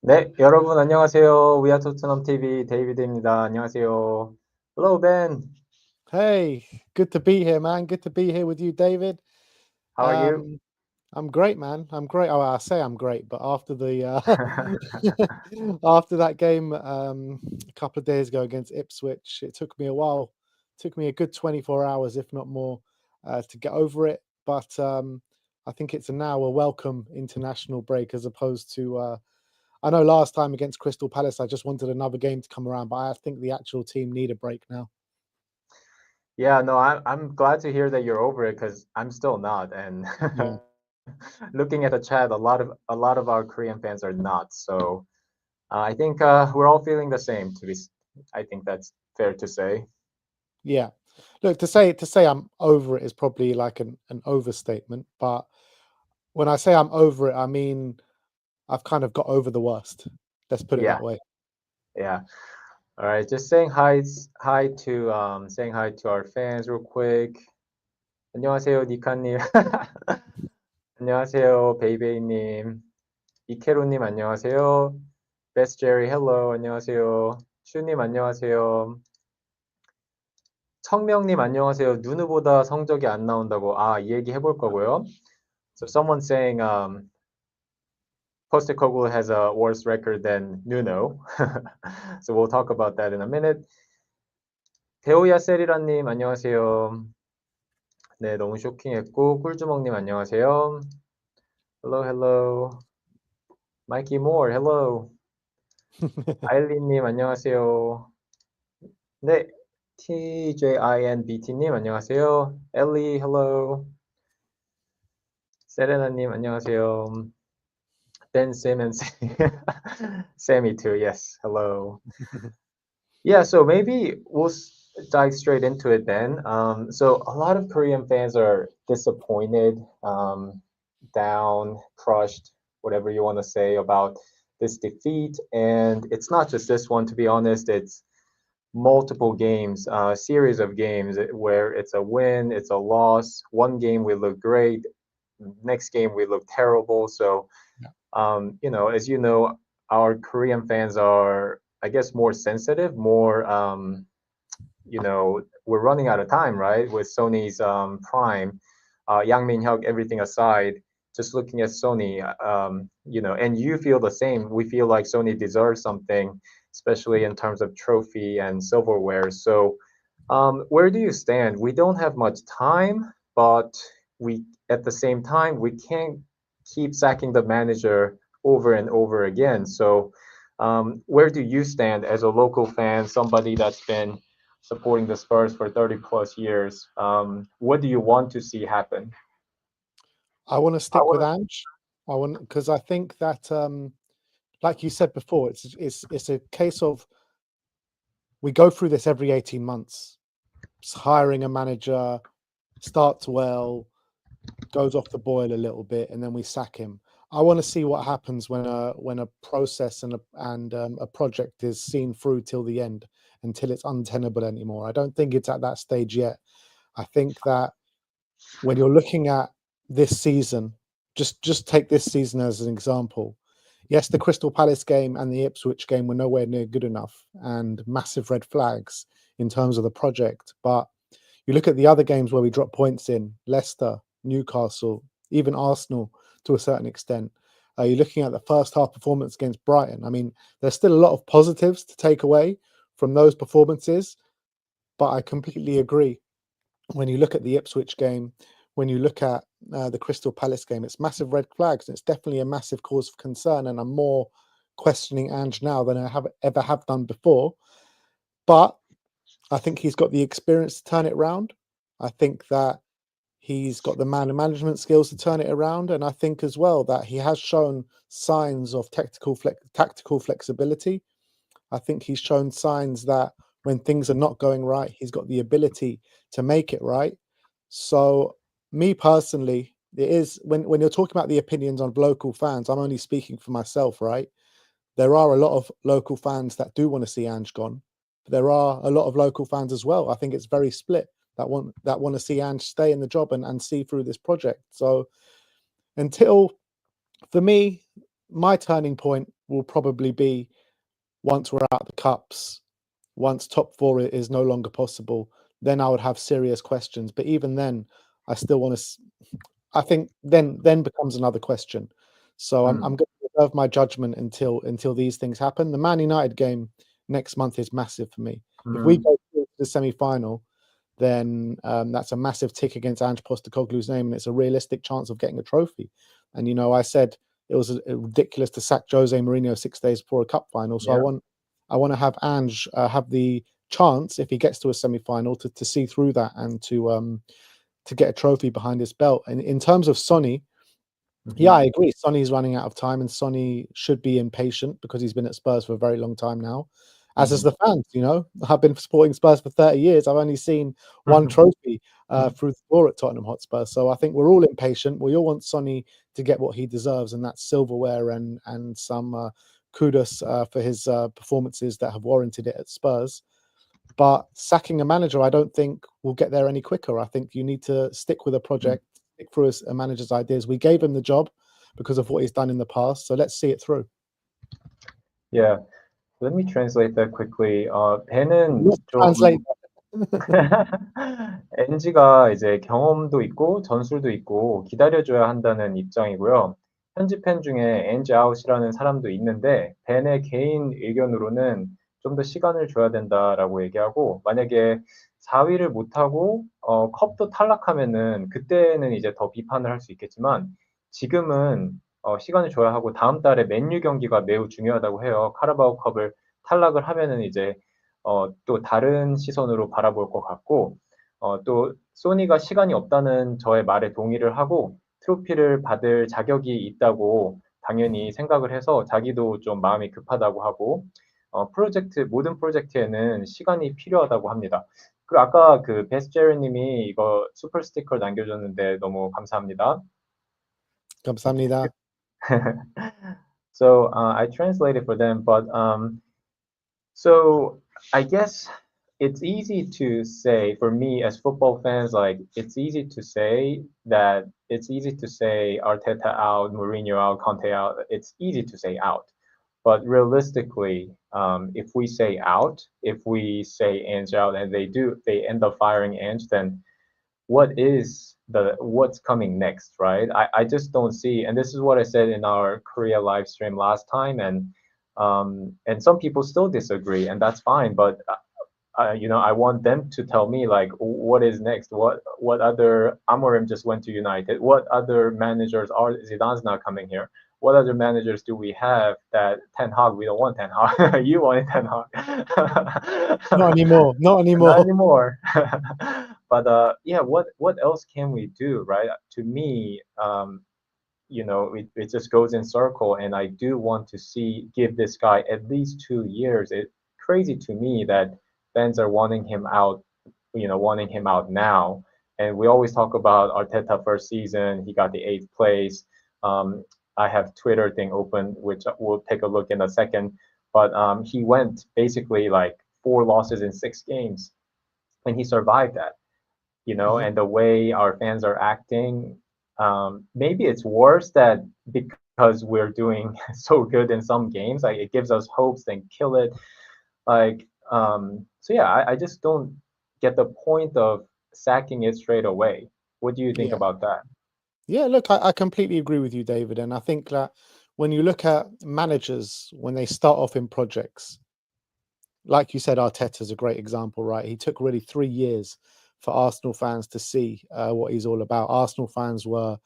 네, 여러분 안녕하세요. We are Tottenham TV 데이비드입니다. 안녕하세요. Hello, Ben. Hey, good to be here, man. Good to be here with you, David. How are you? I'm great, man. I'm great. Oh, I say I'm great, but after the after that game a couple of days ago against Ipswich, it took me a while. It took me a good 24 hours, if not more, to get over it. But I think it's now a welcome international break as opposed to. I know last time against Crystal Palace, I just wanted another game to come around, but I think the actual team need a break now. Yeah, no, I'm glad to hear that you're over it because I'm still not. And Yeah. looking at the chat, a lot of our Korean fans are not. So I think we're all feeling the same. I think that's fair to say. Yeah. Look, to say I'm over it is probably like an overstatement, but when I say I'm over it, I mean I've kind of got over the worst. Let's put it Yeah. that way. Yeah. All right, just saying hi to our fans real quick. 안녕하세요, 니카님. 안녕하세요, 베이베이님. 이케로님 안녕하세요. Best Jerry, hello, 안녕하세요. 슈님 안녕하세요. 청명님 안녕하세요. 누누보다 성적이 안 나온다고. 이 얘기 해볼 거고요. So someone saying Postecoglou has a worse record than Nuno. So we'll talk about that in a minute. 데오야 세리라님 안녕하세요. 네, 너무 쇼킹했고 꿀주먹님 안녕하세요. Hello, hello. Mikey Moore, hello. 아일린님 안녕하세요. 네, TJINBT님 안녕하세요. 엘리, hello. 세레나님 안녕하세요. Ben Simmons, Sammy too, yes, hello. Yeah, so maybe we'll dive straight into it then. So a lot of Korean fans are disappointed, down, crushed, whatever you want to say about this defeat. And it's not just this one, to be honest, it's multiple games, series of games where it's a win, it's a loss. One game we look great, next game we look terrible. So, as you know, our Korean fans are, I guess, more sensitive, more, we're running out of time, right? With Sony's Prime, Yang Min-hyuk, everything aside, just looking at Sony, and you feel the same. We feel like Sony deserves something, especially in terms of trophy and silverware. So where do you stand? We don't have much time, but at the same time, we can't keep sacking the manager over and over again. So where do you stand as a local fan, somebody that's been supporting the Spurs for 30 plus years? What do you want to see happen? I want to stick with Ange. Because I think that, like you said before, it's a case of we go through this every 18 months. It's hiring a manager starts well, goes off the boil a little bit, and then we sack him. I want to see what happens when a process and a project is seen through till the end, until it's untenable anymore. I don't think it's at that stage yet. I think that when you're looking at this season, just take this season as an example. Yes, the Crystal Palace game and the Ipswich game were nowhere near good enough and massive red flags in terms of the project. But you look at the other games where we dropped points in, Leicester, Newcastle, even Arsenal to a certain extent. You're looking at the first half performance against Brighton. I mean, there's still a lot of positives to take away from those performances, but I completely agree. When you look at the Ipswich game, when you look at the Crystal Palace game, it's massive red flags. And it's definitely a massive cause of concern, and I'm more questioning Ange now than I ever have done before. But I think he's got the experience to turn it around. I think that he's got the man and management skills to turn it around, and I think as well that he has shown signs of tactical flexibility. I think he's shown signs that when things are not going right, he's got the ability to make it right. So, me personally, it is when you're talking about the opinions of local fans, I'm only speaking for myself, right? There are a lot of local fans that do want to see Ange gone. But there are a lot of local fans as well. I think it's very split that want to see Ange stay in the job and see through this project. So until, for me, my turning point will probably be once we're out the cups, once top four is no longer possible, then I would have serious questions. But even then, I still want to. I think then becomes another question. So I'm going to reserve my judgment until these things happen. The Man United game next month is massive for me. If we go through to the semi-final, then that's a massive tick against Ange Postecoglu's name, and it's a realistic chance of getting a trophy. And I said it was ridiculous to sack Jose Mourinho 6 days before a cup final. So Yeah. I want to have Ange have the chance, if he gets to a semi-final, to see through that and to get a trophy behind his belt. And in terms of Sonny, yeah, I agree. Sonny's running out of time, and Sonny should be impatient because he's been at Spurs for a very long time now. As is the fans, I've been supporting Spurs for 30 years. I've only seen one trophy through the door at Tottenham Hotspur. So I think we're all impatient. We all want Sonny to get what he deserves, and that's silverware and some kudos for his performances that have warranted it at Spurs. But sacking a manager, I don't think will get there any quicker. I think you need to stick with a project, stick through a manager's ideas. We gave him the job because of what he's done in the past, so let's see it through. Yeah. Let me translate that quickly. 배는 Let's 좀 translate NG가 이제 경험도 있고 전술도 있고 기다려줘야 한다는 입장이고요. 현지 팬 중에 NG 아웃이라는 사람도 있는데 벤의 개인 의견으로는 좀 더 시간을 줘야 된다라고 얘기하고 만약에 4위를 못하고 컵도 탈락하면은 그때는 이제 더 비판을 할 수 있겠지만 지금은 시간을 줘야 하고 다음 달에 맨유 경기가 매우 중요하다고 해요. 카라바오 컵을 탈락을 하면은 이제 또 다른 시선으로 바라볼 것 같고 또 소니가 시간이 없다는 저의 말에 동의를 하고 트로피를 받을 자격이 있다고 당연히 생각을 해서 자기도 좀 마음이 급하다고 하고 모든 프로젝트에는 시간이 필요하다고 합니다. 그리고 아까 그 베스제르님이 이거 슈퍼 스티커 남겨줬는데 너무 감사합니다. 감사합니다. So I translated for them, but so I guess it's easy to say for me as football fans, like it's easy to say Arteta out, Mourinho out, Conte out. It's easy to say out, but realistically, if we say out, if we say Ange out, and they end up firing Ange, then what's coming next, right? I just don't see, and this is what I said in our Korea live stream last time, and some people still disagree, and that's fine. But I want them to tell me like what is next. What other Amorim just went to United. What other managers are Zidane's not coming here? What other managers do we have that Ten Hag? We don't want Ten Hag. You wanted Ten Hag. Not anymore. Not anymore. Not anymore. But yeah, what else can we do, right? To me, it just goes in circle, and I do want to give this guy at least 2 years. It's crazy to me that fans are wanting him out now, And we always talk about Arteta first season. He got the 8th place. I have Twitter thing open, which we'll take a look in a second. But he went basically like 4 losses in 6 games, and he survived that. And the way our fans are acting, maybe it's worse that because we're doing so good in some games, like it gives us hopes, then kill it. Like, so yeah, I just don't get the point of sacking it straight away. What do you think Yeah. about that? Yeah, look, I completely agree with you, David. And I think that when you look at managers, when they start off in projects, like you said, Arteta's a great example, right? He took really 3 years for Arsenal fans to see what he's all about. Arsenal fans were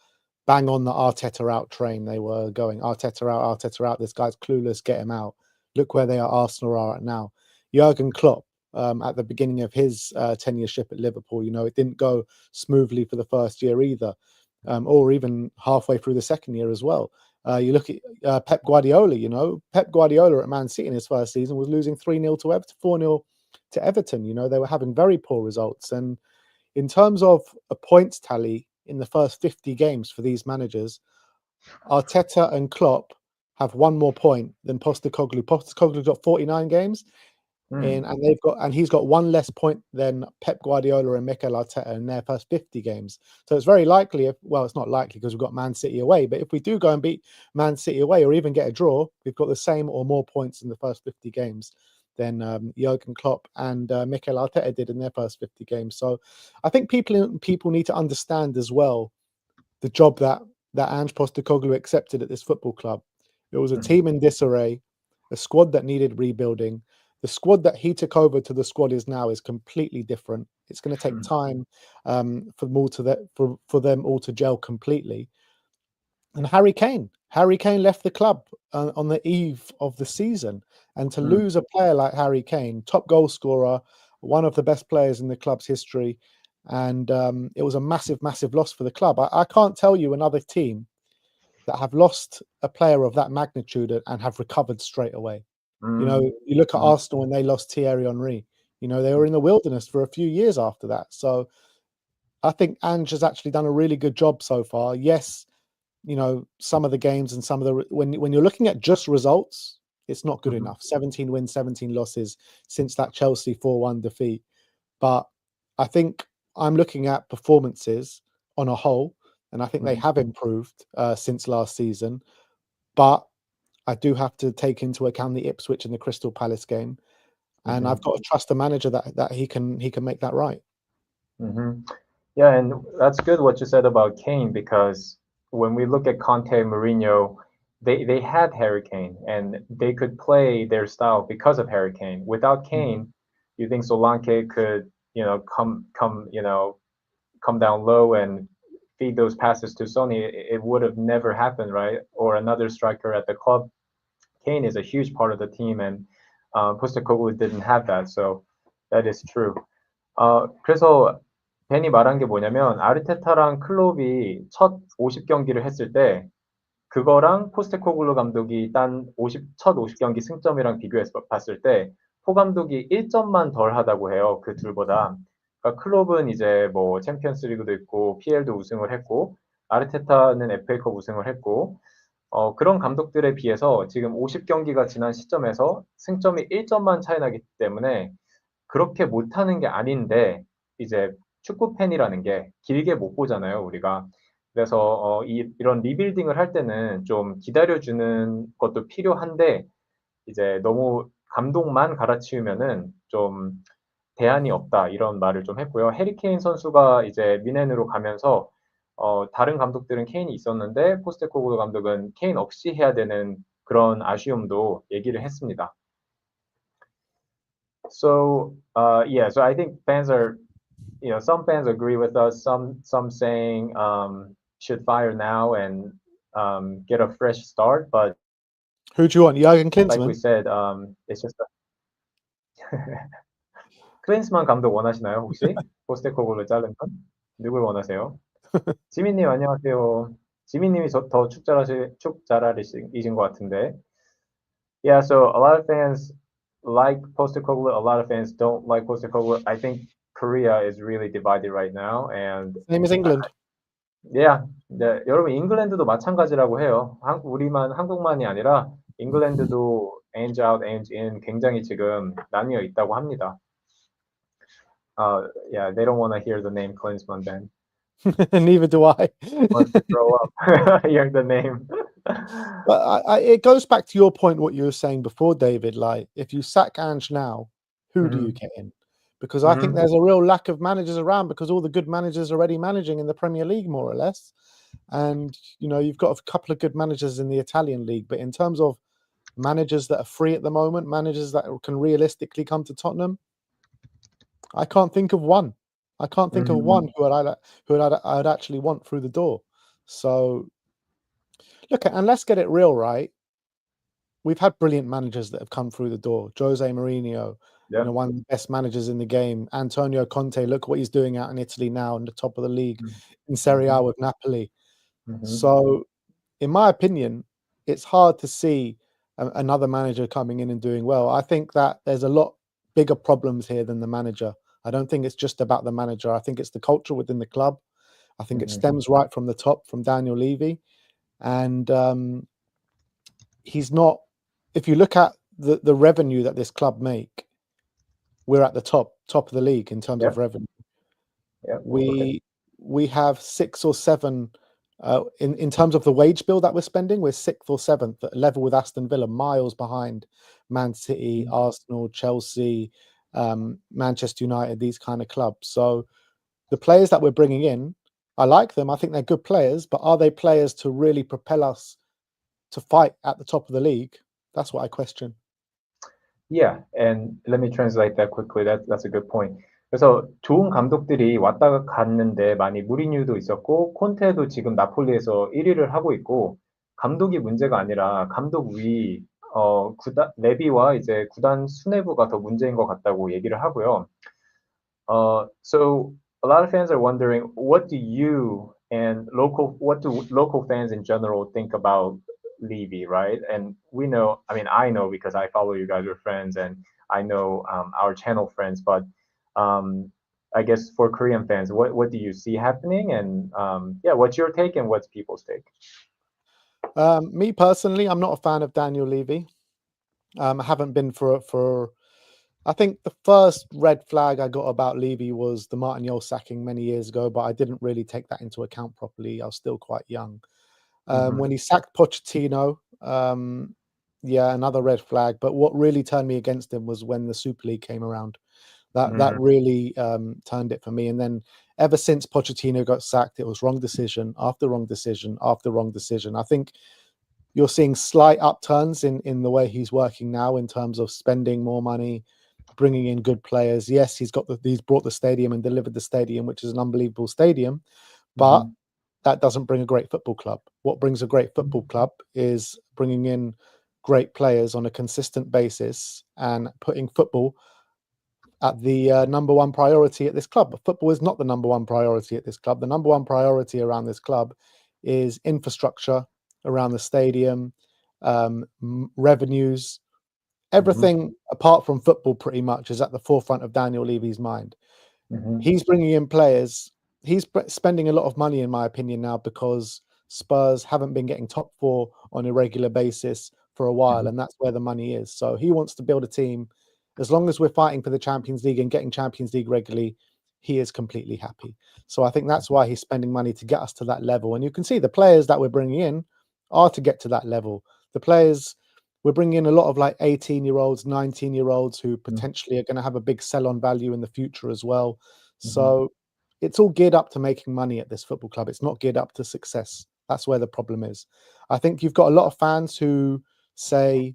bang on the Arteta out train. They were going, Arteta out, Arteta out. This guy's clueless, get him out. Look where Arsenal are at now. Jurgen Klopp, at the beginning of his tenureship at Liverpool, it didn't go smoothly for the first year either, or even halfway through the second year as well. You look at Pep Guardiola, Pep Guardiola at Man City in his first season was losing 3-0 to Everton, 4-0 to Everton. They were having very poor results. And in terms of a points tally in the first 50 games for these managers, Arteta and Klopp have 1 more point than Postecoglou. Postecoglou's got 49 games. Hmm. And he's got 1 less point than Pep Guardiola and Mikel Arteta in their first 50 games. So it's very likely, it's not likely because we've got Man City away, but if we do go and beat Man City away or even get a draw, we've got the same or more points in the first 50 games than Jurgen Klopp and Mikel Arteta did in their first 50 games. So I think people need to understand as well the job that Ange Postecoglou accepted at this football club. It was a team in disarray, a squad that needed rebuilding. The squad that he took over to the squad is now is completely different. It's going to take time for them all to gel completely. And Harry Kane left the club on the eve of the season, and to lose a player like Harry Kane, top goal scorer, one of the best players in the club's history, and it was a massive, massive loss for the club. I can't tell you another team that have lost a player of that magnitude and have recovered straight away. You look at Arsenal when they lost Thierry Henry. They were in the wilderness for a few years after that. So I think Ange has actually done a really good job so far. Yes, some of the games and some of the when you're looking at just results, it's not good enough. 17 wins, 17 losses since that Chelsea 4-1 defeat. But I think I'm looking at performances on a whole, and I think they have improved since last season. But I do have to take into account the Ipswich and the Crystal Palace game, and I've got to trust the manager that he can make that right. Yeah, and that's good what you said about Kane, because when we look at Conte, Mourinho, they had Harry Kane and they could play their style because of Harry Kane. Without Kane, you think Solanke could, come down low and feed those passes to Sonny? It would have never happened, right? Or another striker at the club. Kane is a huge part of the team, and Postecoglou didn't have that, so that is true. 그래서 벤이 말한 게 뭐냐면 아르테타랑 클롭이 첫 50경기를 했을 때 그거랑 포스테코글루 감독이 첫 50경기 승점이랑 비교해서 봤을 때 포 감독이 1점만 덜 하다고 해요. 그 둘보다. 그러니까 클롭은 이제 뭐 챔피언스리그도 있고 PL도 우승을 했고 아르테타는 FA컵 우승을 했고 그런 감독들에 비해서 지금 50경기가 지난 시점에서 승점이 1점만 차이 나기 때문에 그렇게 못하는 게 아닌데 이제 축구 팬이라는 게 길게 못 보잖아요, 우리가. 그래서 이런 리빌딩을 할 때는 좀 기다려주는 것도 필요한데 이제 너무 감독만 갈아치우면은 좀 대안이 없다 이런 말을 좀 했고요. 해리 케인 선수가 이제 미넨으로 가면서 다른 감독들은 케인이 있었는데 포스테코글루 감독은 케인 없이 해야 되는 그런 아쉬움도 얘기를 했습니다. So yeah, so I think fans are, some fans agree with us. Some saying should fire now and get a fresh start. But Who do you want, Jurgen like we Klinsmann? said, it's just 클린스만 감독 원하시나요 혹시? 포스테코글루 자른 건? 누굴 원하세요? 지민님 안녕하세요. 지민님이 더 축자라리이신 것 같은데. Yeah, so a lot of fans like Postecoglou, a lot of fans don't like Postecoglou. I think Korea is really divided right now, and Same as England. yeah, 네, 여러분 잉글랜드도 마찬가지라고 해요. 한국만이 아니라 잉글랜드도 ends out, ends in 굉장히 지금 나뉘어 있다고 합니다. Yeah, they don't want to hear the name Klinsmann then. Neither do I. Want to throw up hearing the name. But it goes back to your point, what you were saying before, David. Like, if you sack Ange now, who do you get in? Because I think there's a real lack of managers around because all the good managers are already managing in the Premier League, more or less. And, you know, you've got a couple of good managers in the Italian league. But in terms of managers that are free at the moment, managers that can realistically come to Tottenham, I can't think of one. I can't think of one who I'd actually want through the door. So, look, and let's get it real, right? We've had brilliant managers that have come through the door. Jose Mourinho, you know, one of the best managers in the game. Antonio Conte, look what he's doing out in Italy now, in the top of the league, in Serie A with Napoli. So, in my opinion, it's hard to see another manager coming in and doing well. I think that there's a lot bigger problems here than the manager. I don't think it's just about the manager. I think it's the culture within the club. I think it stems right from the top, from Daniel Levy. And he's not, if you look at the revenue that this club make, we're at the top of the league in terms of revenue. We have 6 or 7 in terms of the wage bill that we're spending. We're 6th or 7th at level with Aston Villa, miles behind Man City, Arsenal, Chelsea, Manchester United, these kind of clubs. So the players that we're bringing in, I like them. I think they're good players, but are they players to really propel us to fight at the top of the league? That's what I question. Yeah, and let me translate that quickly. That's a good point. 그래서 좋은 감독들이 왔다가 갔는데 많이 무리뉴도 있었고 콘테도 지금 나폴리에서 1위를 하고 있고 감독이 문제가 아니라 감독 위 구단 레비와 이제 구단 수뇌부가 더 문제인 것 같다고 얘기를 하고요. So a lot of fans are wondering, what do you and what do local fans in general think about Levy, right? And we know, I mean, I know because I follow you guys, we're friends, and I know our channel friends, but I guess for Korean fans, what do you see happening? And yeah, what's your take and what's people's take? Me personally, I'm not a fan of Daniel Levy. I haven't been for I think the first red flag I got about Levy was the Martin sacking many years ago, but I didn't really take that into account properly. I was still quite young. When he sacked Pochettino, yeah, another red flag. But what really turned me against him was when the Super League came around. That really turned it for me. And then ever since Pochettino got sacked, it was wrong decision after wrong decision after wrong decision. I think you're seeing slight upturns in the way he's working now in terms of spending more money, bringing in good players. Yes, he's brought the stadium and delivered the stadium, which is an unbelievable stadium, but that doesn't bring a great football club. What brings a great football club is bringing in great players on a consistent basis and putting football at the number one priority at this club. But football is not the number one priority at this club. The number one priority around this club is infrastructure around the stadium, revenues. Everything apart from football pretty much is at the forefront of Daniel Levy's mind. He's bringing in players. He's spending a lot of money, in my opinion, now because Spurs haven't been getting top 4 on a regular basis for a while, and that's where the money is. So he wants to build a team. As long as we're fighting for the Champions League and getting Champions League regularly, he is completely happy. So I think that's why he's spending money to get us to that level. And you can see the players that we're bringing in are to get to that level. The players, we're bringing in a lot of like 18-year-olds, 19-year-olds who potentially are going to have a big sell-on value in the future as well. So it's all geared up to making money at this football club. It's not geared up to success. That's where the problem is. I think you've got a lot of fans who say,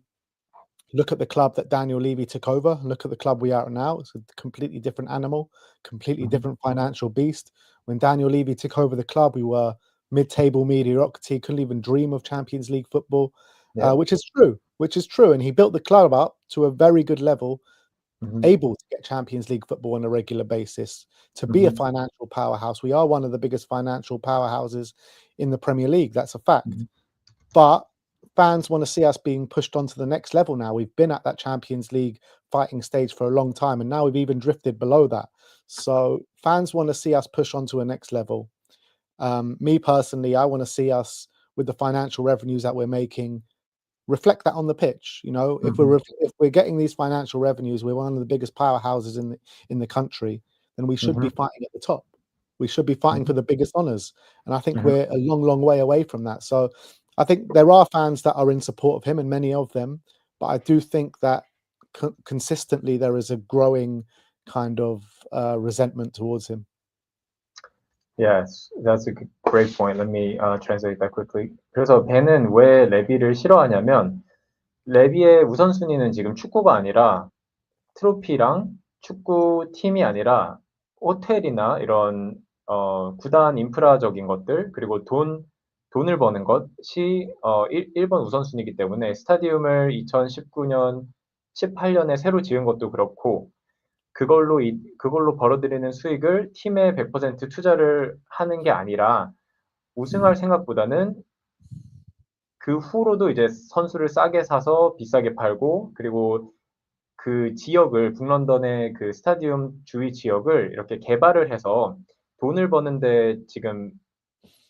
look at the club that Daniel Levy took over. Look at the club we are now. It's a completely different animal, completely different financial beast. When Daniel Levy took over the club, we were mid-table mediocrity, couldn't even dream of Champions League football, which is true. And he built the club up to a very good level, able to get Champions League football on a regular basis, to be a financial powerhouse. We are one of the biggest financial powerhouses in the Premier League. That's a fact. But fans want to see us being pushed onto the next level now. We've been at that Champions League fighting stage for a long time, and now we've even drifted below that. So fans want to see us push onto a next level. Me personally, I want to see us with the financial revenues that we're making reflect that on the pitch. You know, if we're getting these financial revenues, we're one of the biggest powerhouses in the country, then we should be fighting at the top. We should be fighting for the biggest honors, and I think we're a long way away from that. So I think there are fans that are in support of him, and many of them, but I do think that consistently there is a growing kind of resentment towards him. Yes, that's a great point. Let me translate that quickly. 그래서 벤은 왜 레비를 싫어하냐면 레비의 우선순위는 지금 축구가 아니라 트로피랑 축구 팀이 아니라 호텔이나 이런 구단 인프라적인 것들 그리고 돈을 버는 것이 1번 우선순위이기 때문에 스타디움을 2019년, 18년에 새로 지은 것도 그렇고 그걸로 벌어들이는 수익을 팀에 100% 투자를 하는 게 아니라 우승할 생각보다는 그 후로도 이제 선수를 싸게 사서 비싸게 팔고 그리고 그 지역을 북런던의 그 스타디움 주위 지역을 이렇게 개발을 해서 돈을 버는데 지금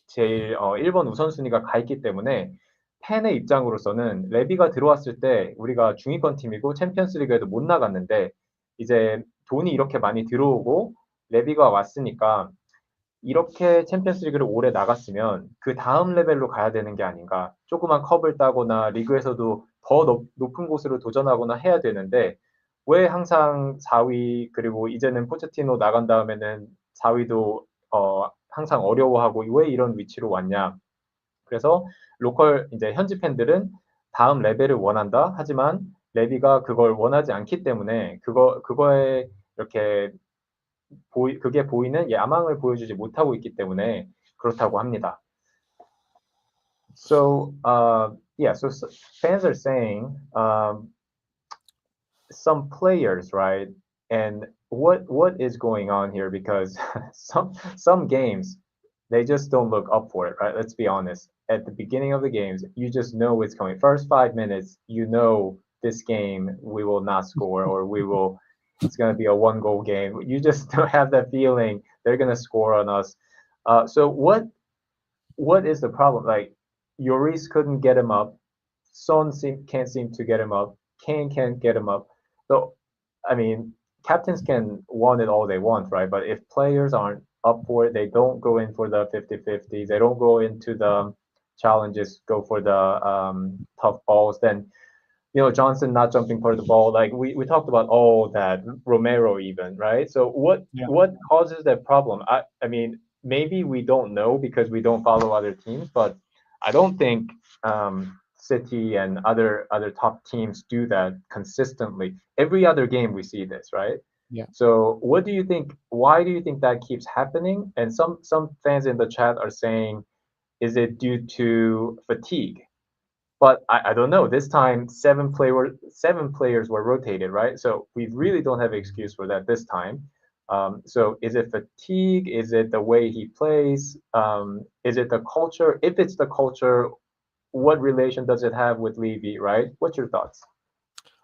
제일 1번 우선순위가 가 있기 때문에 팬의 입장으로서는 레비가 들어왔을 때 우리가 중위권 팀이고 챔피언스 리그에도 못 나갔는데 이제 돈이 이렇게 많이 들어오고 레비가 왔으니까 이렇게 챔피언스 리그를 오래 나갔으면 그 다음 레벨로 가야 되는 게 아닌가. 조그만 컵을 따거나 리그에서도 더 높은 곳으로 도전하거나 해야 되는데 왜 항상 4위 그리고 이제는 포체티노 나간 다음에는 4위도 항상 어려워하고 왜 이런 위치로 왔냐. 그래서 로컬 이제 현지 팬들은 다음 레벨을 원한다. 하지만 레비가 그걸 원하지 않기 때문에 그거에 이렇게 그게 보이는 야망을 보여주지 못하고 있기 때문에 그렇다고 합니다. So so fans are saying some players, right? And what is going on here? Because some games they just don't look up for it, right? Let's be honest. At the beginning of the games, you just know it's coming. First 5 minutes, you know this game we will not score or it's going to be a 1-goal game. You just don't have that feeling they're going to score on us. So what is the problem? Like Lloris couldn't get him up. Son can't seem to get him up. Kane can't get him up. So, I mean, captains can want it all they want, right? But if players aren't up for it, they don't go in for the 50-50s, they don't go into the challenges, go for the tough balls, then, you know, Johnson not jumping for the ball. Like we talked about all that, Romero even, right? So what causes that problem? I mean, maybe we don't know because we don't follow other teams, but I don't think City and other top teams do that consistently. Every other game we see this, right? Yeah. So what do you think? Why do you think that keeps happening? And some fans in the chat are saying, is it due to fatigue? But I don't know. This time, 7 players were rotated, right? So we really don't have an excuse for that this time. So is it fatigue? Is it the way he plays? Is it the culture? If it's the culture, what relation does it have with Levy, right? What's your thoughts?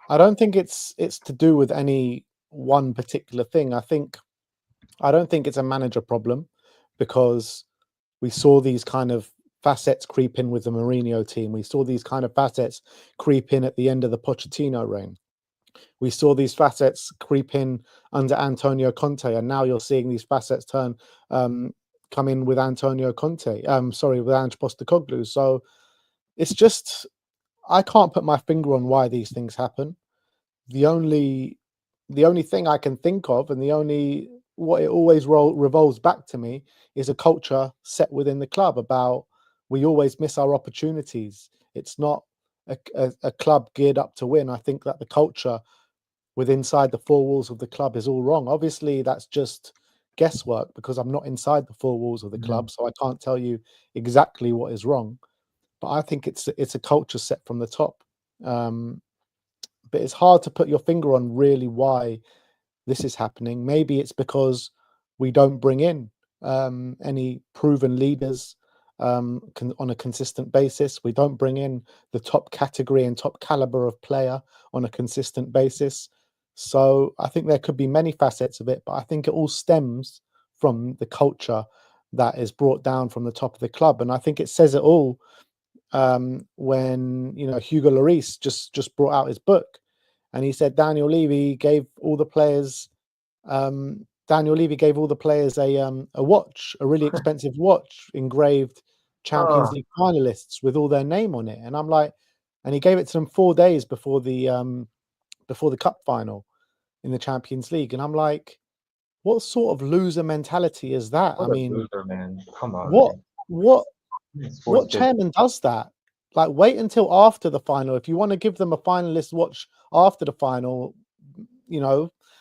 I don't think it's to do with any one particular thing. I don't think it's a manager problem, because we saw these kind of facets creep in with the Mourinho team. We saw these kind of facets creep in at the end of the Pochettino reign. We saw these facets creep in under Antonio Conte, and now you're seeing these facets come in with Antonio Conte. With Ange Postecoglou. So it's just, I can't put my finger on why these things happen. The only thing I can think of, and what it always revolves back to me, is a culture set within the club about we always miss our opportunities. It's not a club geared up to win. I think that the culture inside the 4 walls of the club is all wrong. Obviously, that's just guesswork because I'm not inside the 4 walls of the club, so I can't tell you exactly what is wrong. But I think it's a culture set from the top. But it's hard to put your finger on really why this is happening. Maybe it's because we don't bring in any proven leaders. on a consistent basis. We don't bring in the top category and top caliber of player on a consistent basis. So I think there could be many facets of it, but I think it all stems from the culture that is brought down from the top of the club. And I think it says it all when Hugo Lloris just brought out his book, and he said Daniel Levy gave all the players a watch, a really expensive watch engraved Champions Oh, League finalists with all their name on it. And I'm like, and he gave it to them 4 days before the cup final in the Champions League. And I'm like, what sort of loser mentality is that? what I a mean, loser, man. Come on. what what Sports what business. chairman does that? Like, wait until after the final. If you want to give them a finalist watch after the final,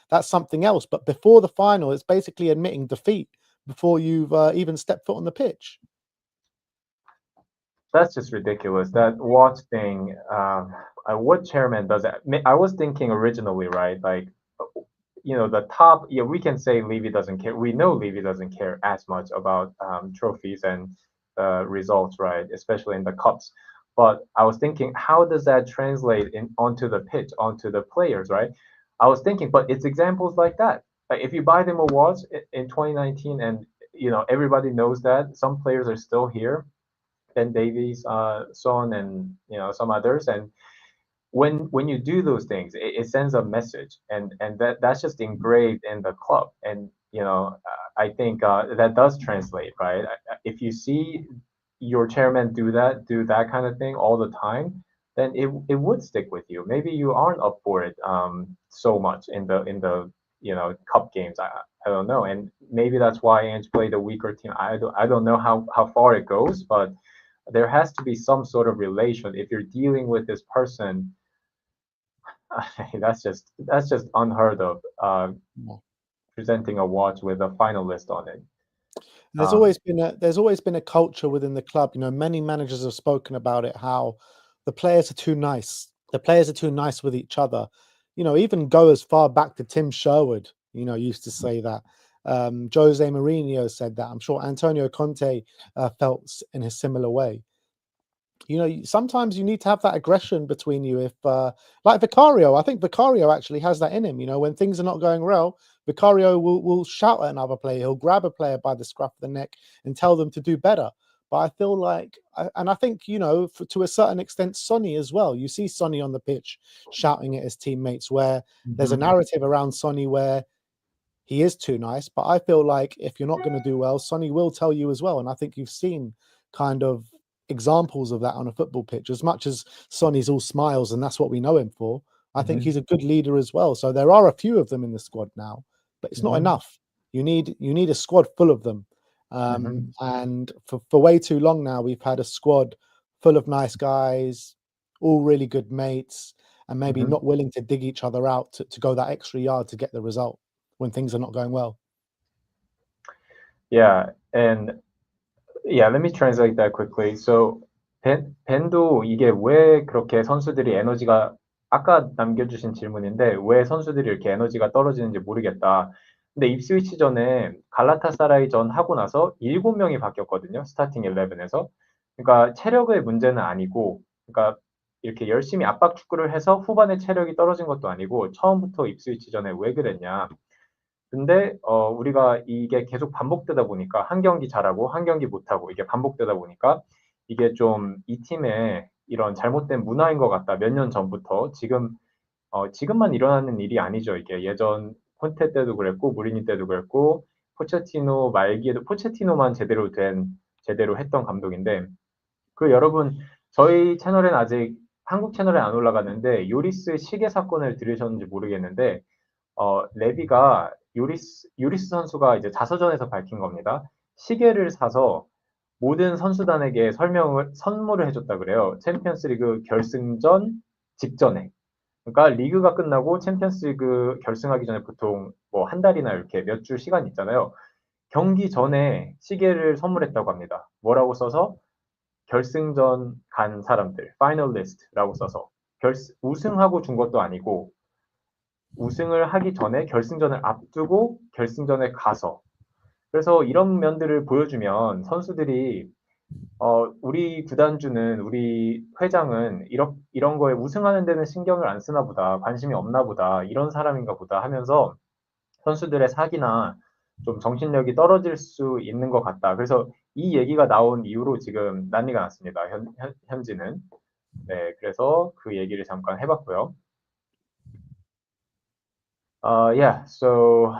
that's something else. But before the final, it's basically admitting defeat before you've even stepped foot on the pitch. That's just ridiculous. That watch thing. What chairman does that? I was thinking originally, right? Like, the top. Yeah, we can say Levy doesn't care. We know Levy doesn't care as much about trophies and results, right? Especially in the cups. But I was thinking, how does that translate onto the pitch, onto the players, right? I was thinking, but it's examples like that. Like if you buy them a watch in 2019, and everybody knows that some players are still here, Ben Davies, Son, and some others. And when you do those things, it sends a message, and that's just engraved in the club. And I think that does translate, right? If you see your chairman do that kind of thing all the time, then it would stick with you. Maybe you aren't up for it so much in the cup games. I don't know, and maybe that's why Ange played a weaker team. I don't know how far it goes, but there has to be some sort of relation if you're dealing with this person. That's just unheard of. Presenting a watch with a finalist on it. There's Um, always been a culture within the club. Many managers have spoken about it, how the players are too nice. The players are too nice with each other. Even go as far back to Tim Sherwood, used to say that. Jose Mourinho said that. I'm sure Antonio Conte felt in a similar way. Sometimes you need to have that aggression between you. If like Vicario, I think Vicario actually has that in him. When things are not going well, Vicario will shout at another player. He'll grab a player by the scruff of the neck and tell them to do better. But I feel like, and I think, to a certain extent, Sonny as well. You see Sonny on the pitch shouting at his teammates, where there's a narrative around Sonny where he is too nice. But I feel like if you're not going to do well, Sonny will tell you as well. And I think you've seen kind of examples of that on a football pitch. As much as Sonny's all smiles and that's what we know him for, I think mhm, he's a good leader as well. So there are a few of them in the squad now, but it's not mhm, enough. You need a squad full of them. mhm, And for way too long now, we've had a squad full of nice guys, all really good mates, and maybe mhm. not willing to dig each other out to go that extra yard to get the result when things are not going well. Yeah, and yeah, let me translate that quickly. So 벤도 이게 왜 그렇게 선수들이 에너지가 아까 남겨주신 질문인데 왜 선수들이 이렇게 에너지가 떨어지는지 모르겠다. 근데 입스위치전에 갈라타사라이전 하고 나서 7명이 바뀌었거든요. 스타팅 11에서. 그러니까 체력의 문제는 아니고, 그러니까 이렇게 열심히 압박 축구를 해서 후반에 체력이 떨어진 것도 아니고 처음부터 입스위치전에 왜 그랬냐. 근데 우리가 이게 계속 반복되다 보니까 한 경기 잘하고 한 경기 못하고 이게 반복되다 보니까 이게 좀 이 팀의 이런 잘못된 문화인 것 같다. 몇 년 전부터 지금만 일어나는 일이 아니죠. 이게 예전 콘테 때도 그랬고 무리니 때도 그랬고 포체티노 말기에도 포체티노만 제대로 했던 감독인데 여러분 저희 채널엔 아직 한국 채널에 안 올라갔는데 요리스 시계 사건을 들으셨는지 모르겠는데 레비가 요리스 선수가 이제 자서전에서 밝힌 겁니다. 시계를 사서 모든 선수단에게 선물을 해줬다 그래요. 챔피언스리그 결승전 직전에. 그러니까 리그가 끝나고 챔피언스리그 결승하기 전에 보통 뭐 한 달이나 이렇게 몇 주 시간 있잖아요. 경기 전에 시계를 선물했다고 합니다. 뭐라고 써서 결승전 간 사람들, 파이널리스트라고 써서 우승하고 준 것도 아니고 우승을 하기 전에 결승전을 앞두고 결승전에 가서 그래서 이런 면들을 보여주면 선수들이 우리 구단주는 우리 회장은 이런 거에 우승하는 데는 신경을 안 쓰나 보다. 관심이 없나 보다. 이런 사람인가 보다 하면서 선수들의 사기나 좀 정신력이 떨어질 수 있는 것 같다. 그래서 이 얘기가 나온 이후로 지금 난리가 났습니다. 현지는. 네, 그래서 그 얘기를 잠깐 해봤고요. Yeah, so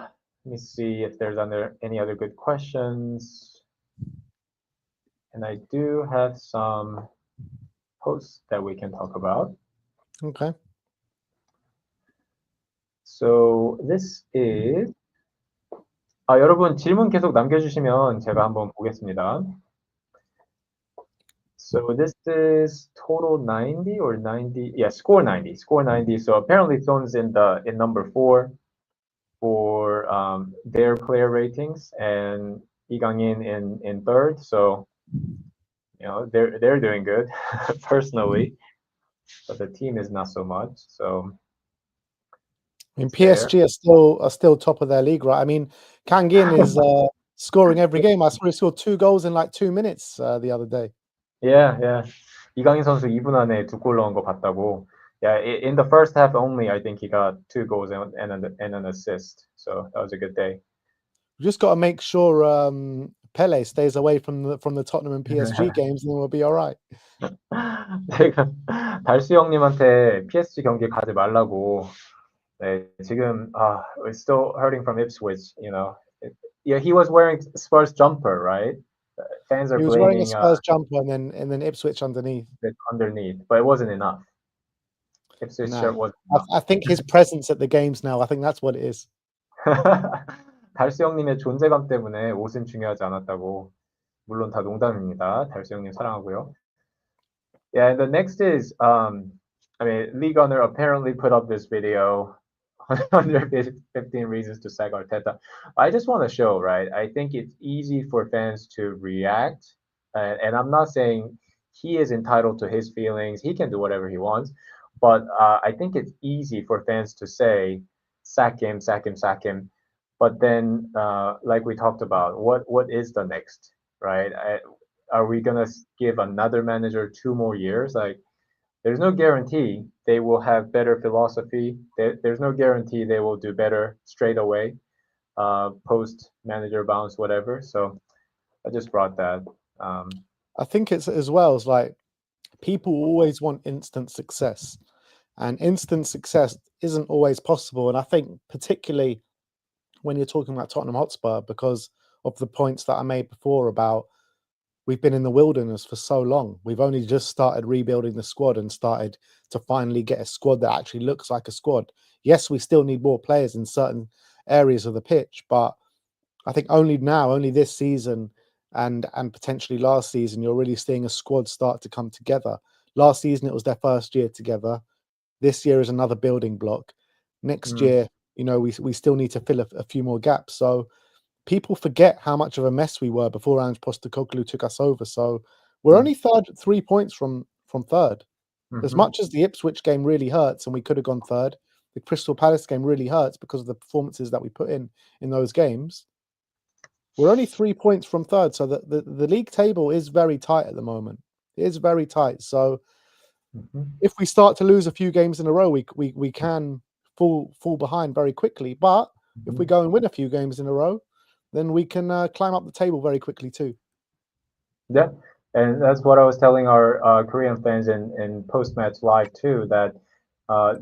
let me see if there's any other good questions. And I do have some posts that we can talk about. Okay. So this is 여러분 질문 계속 남겨주시면 제가 한번 보겠습니다. So this is total 90 or 90? Yeah, score 90. Score 90. So apparently Son's in number 4 for their player ratings, and Igangin in third. So they're doing good personally, but the team is not so much. So I mean, PSG are still top of their league, right? I mean, Kangin is scoring every game. I saw he scored 2 goals in like 2 minutes the other day. Yeah. 이강인 선수 2분 안에 2골 넣은 거 봤다고. Yeah, in the first half only, I think he got 2 goals and an assist. So that was a good day. We just got to make sure Pele stays away from the Tottenham and PSG games, and then we'll be all right. 제가 달수 형님한테 PSG 경기 가지 말라고. 네, 지금 we're still hurting from Ipswich, Yeah, he was wearing Spurs jumper, right? Fans are He was wearing a blaming Spurs jumper and then Ipswich underneath. underneath, but it wasn't enough. Ipswich shirt wasn't enough. I think his presence at the games now, I think that's what it is. 달수 형님의 존재감 때문에 옷은 중요하지 않았다고. 물론 다 농담입니다. 달수 형님 사랑하고요. Yeah, and the next is, League Owner apparently put up this video, 115 reasons to sack Arteta. I just want to show, right? I think it's easy for fans to react, and I'm not saying he is entitled to his feelings. He can do whatever he wants, but I think it's easy for fans to say, sack him, sack him, sack him. But then, like we talked about, what is the next, right? Are we gonna give another manager 2 more years? Like, there's no guarantee they will have better philosophy. There's no guarantee they will do better straight away, post manager bounce, whatever. So I just brought that. I think it's as well as like people always want instant success, and instant success isn't always possible. And I think particularly when you're talking about Tottenham Hotspur, because of the points that I made before about we've been in the wilderness for so long. We've only just started rebuilding the squad and started to finally get a squad that actually looks like a squad. Yes, we still need more players in certain areas of the pitch, but I think only this season and potentially last season, you're really seeing a squad start to come together. Last season, it was their first year together. This year is another building block. Next year, we still need to fill a few more gaps. So people forget how much of a mess we were before Ange Postecoglou took us over. So we're only third, 3 points from third. As much as the Ipswich game really hurts and we could have gone third, the Crystal Palace game really hurts because of the performances that we put in those games. We're only 3 points from third. So the league table is very tight at the moment. It is very tight. So if we start to lose a few games in a row, we can fall behind very quickly. But if we go and win a few games in a row, then we can climb up the table very quickly too. Yeah, and that's what I was telling our Korean fans in post-match live too, that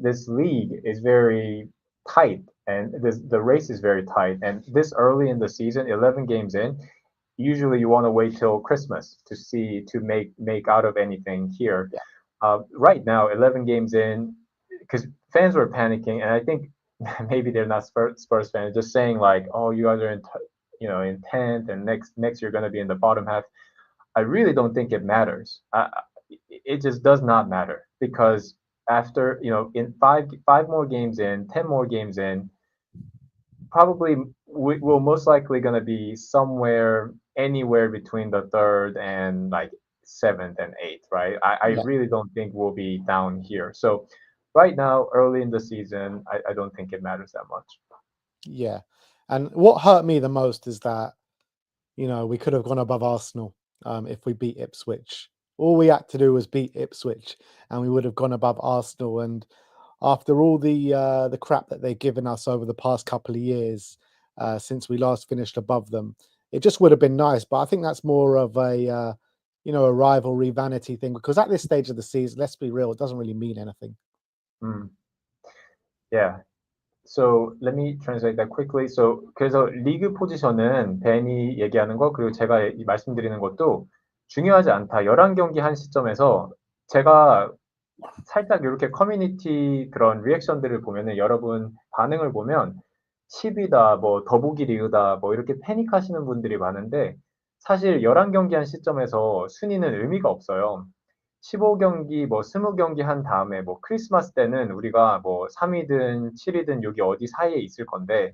this league is very tight and the race is very tight. And this early in the season, 11 games in, usually you want to wait till Christmas to make out of anything here. Yeah. Right now, 11 games in, because fans were panicking, and I think maybe they're not Spurs fans, just saying like, oh, you guys are in 10th, and next you're going to be in the bottom half. I really don't think it matters. It just does not matter, because after in five more games in, 10 more games in, probably we're most likely going to be anywhere between the third and like 7th and 8th, right? I really don't think we'll be down here. So right now, early in the season, I don't think it matters that much. Yeah. And what hurt me the most is that, we could have gone above Arsenal. if we beat Ipswich. All we had to do was beat Ipswich, and we would have gone above Arsenal. And after all the crap that they've given us over the past couple of years, since we last finished above them, it just would have been nice. But I think that's more of a a rivalry vanity thing, because at this stage of the season, let's be real, it doesn't really mean anything. Yeah. So let me translate that quickly. So 그래서 리그 포지션은 벤이 얘기하는 거 그리고 제가 말씀드리는 것도 중요하지 않다. 11경기 한 시점에서 제가 살짝 이렇게 커뮤니티 그런 리액션들을 보면은 여러분 반응을 보면 10위다, 뭐 더보기 리그다, 뭐 이렇게 패닉하시는 분들이 많은데 사실 11경기 한 시점에서 순위는 의미가 없어요. 15경기, 뭐 20경기 한 다음에 뭐 크리스마스 때는 우리가 뭐 3위든 7위든 여기 어디 사이에 있을 건데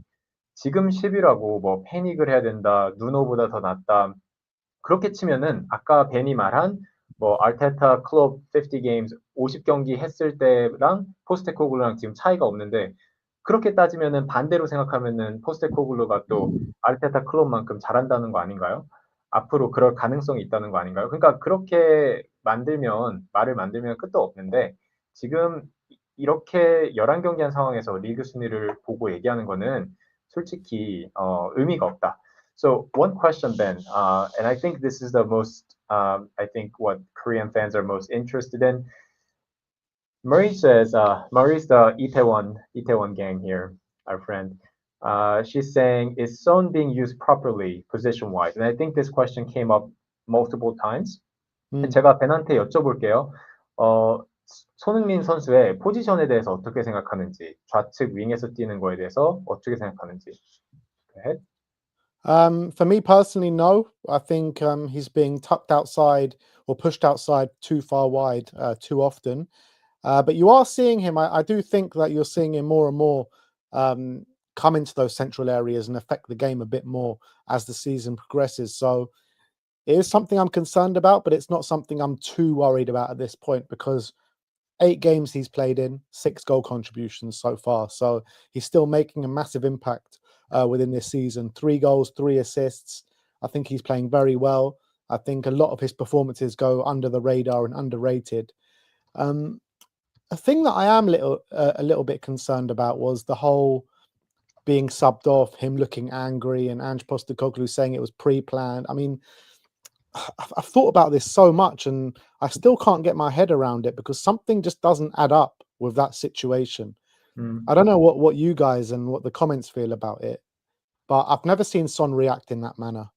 지금 10위라고 뭐 패닉을 해야 된다, 누노보다 더 낫다. 그렇게 치면은 아까 벤이 말한 뭐 알테타 클럽 50 games 50경기 했을 때랑 포스테코글루랑 지금 차이가 없는데 그렇게 따지면은 반대로 생각하면은 포스테코글루가 또 알테타 클럽만큼 잘한다는 거 아닌가요? 앞으로 그럴 가능성이 있다는 거 아닌가요? 그러니까 그렇게 말을 만들면 끝도 없는데 지금 이렇게 11경기 한 상황에서 리그 순위를 보고 얘기하는 거는 솔직히 의미가 없다. So one question, Ben, and I think this is the most, I think what Korean fans are most interested in. Murray says, Murray's the Itaewon gang here, our friend. She's saying, is Son being used properly position-wise? And I think this question came up multiple times. 제가 벤한테 여쭤볼게요. 손흥민 선수의 포지션에 대해서 어떻게 생각하는지, 좌측 윙에서 뛰는 거에 대해서 어떻게 생각하는지. Go ahead. For me personally, no. I think he's being tucked outside or pushed outside too far wide too often. But you are seeing him. I do think that you're seeing him more and more come into those central areas and affect the game a bit more as the season progresses. So it is something I'm concerned about, but it's not something I'm too worried about at this point, because 8 games he's played in, 6 goal contributions so far. So he's still making a massive impact within this season. 3 goals, 3 assists. I think he's playing very well. I think a lot of his performances go under the radar and underrated. A thing that I am a little bit concerned about was the whole being subbed off, him looking angry, and Ange Postecoglou saying it was pre-planned. I mean, I've thought about this so much, and I still can't get my head around it, because something just doesn't add up with that situation. I don't know what you guys and what the comments feel about it, but I've never seen Son react in that manner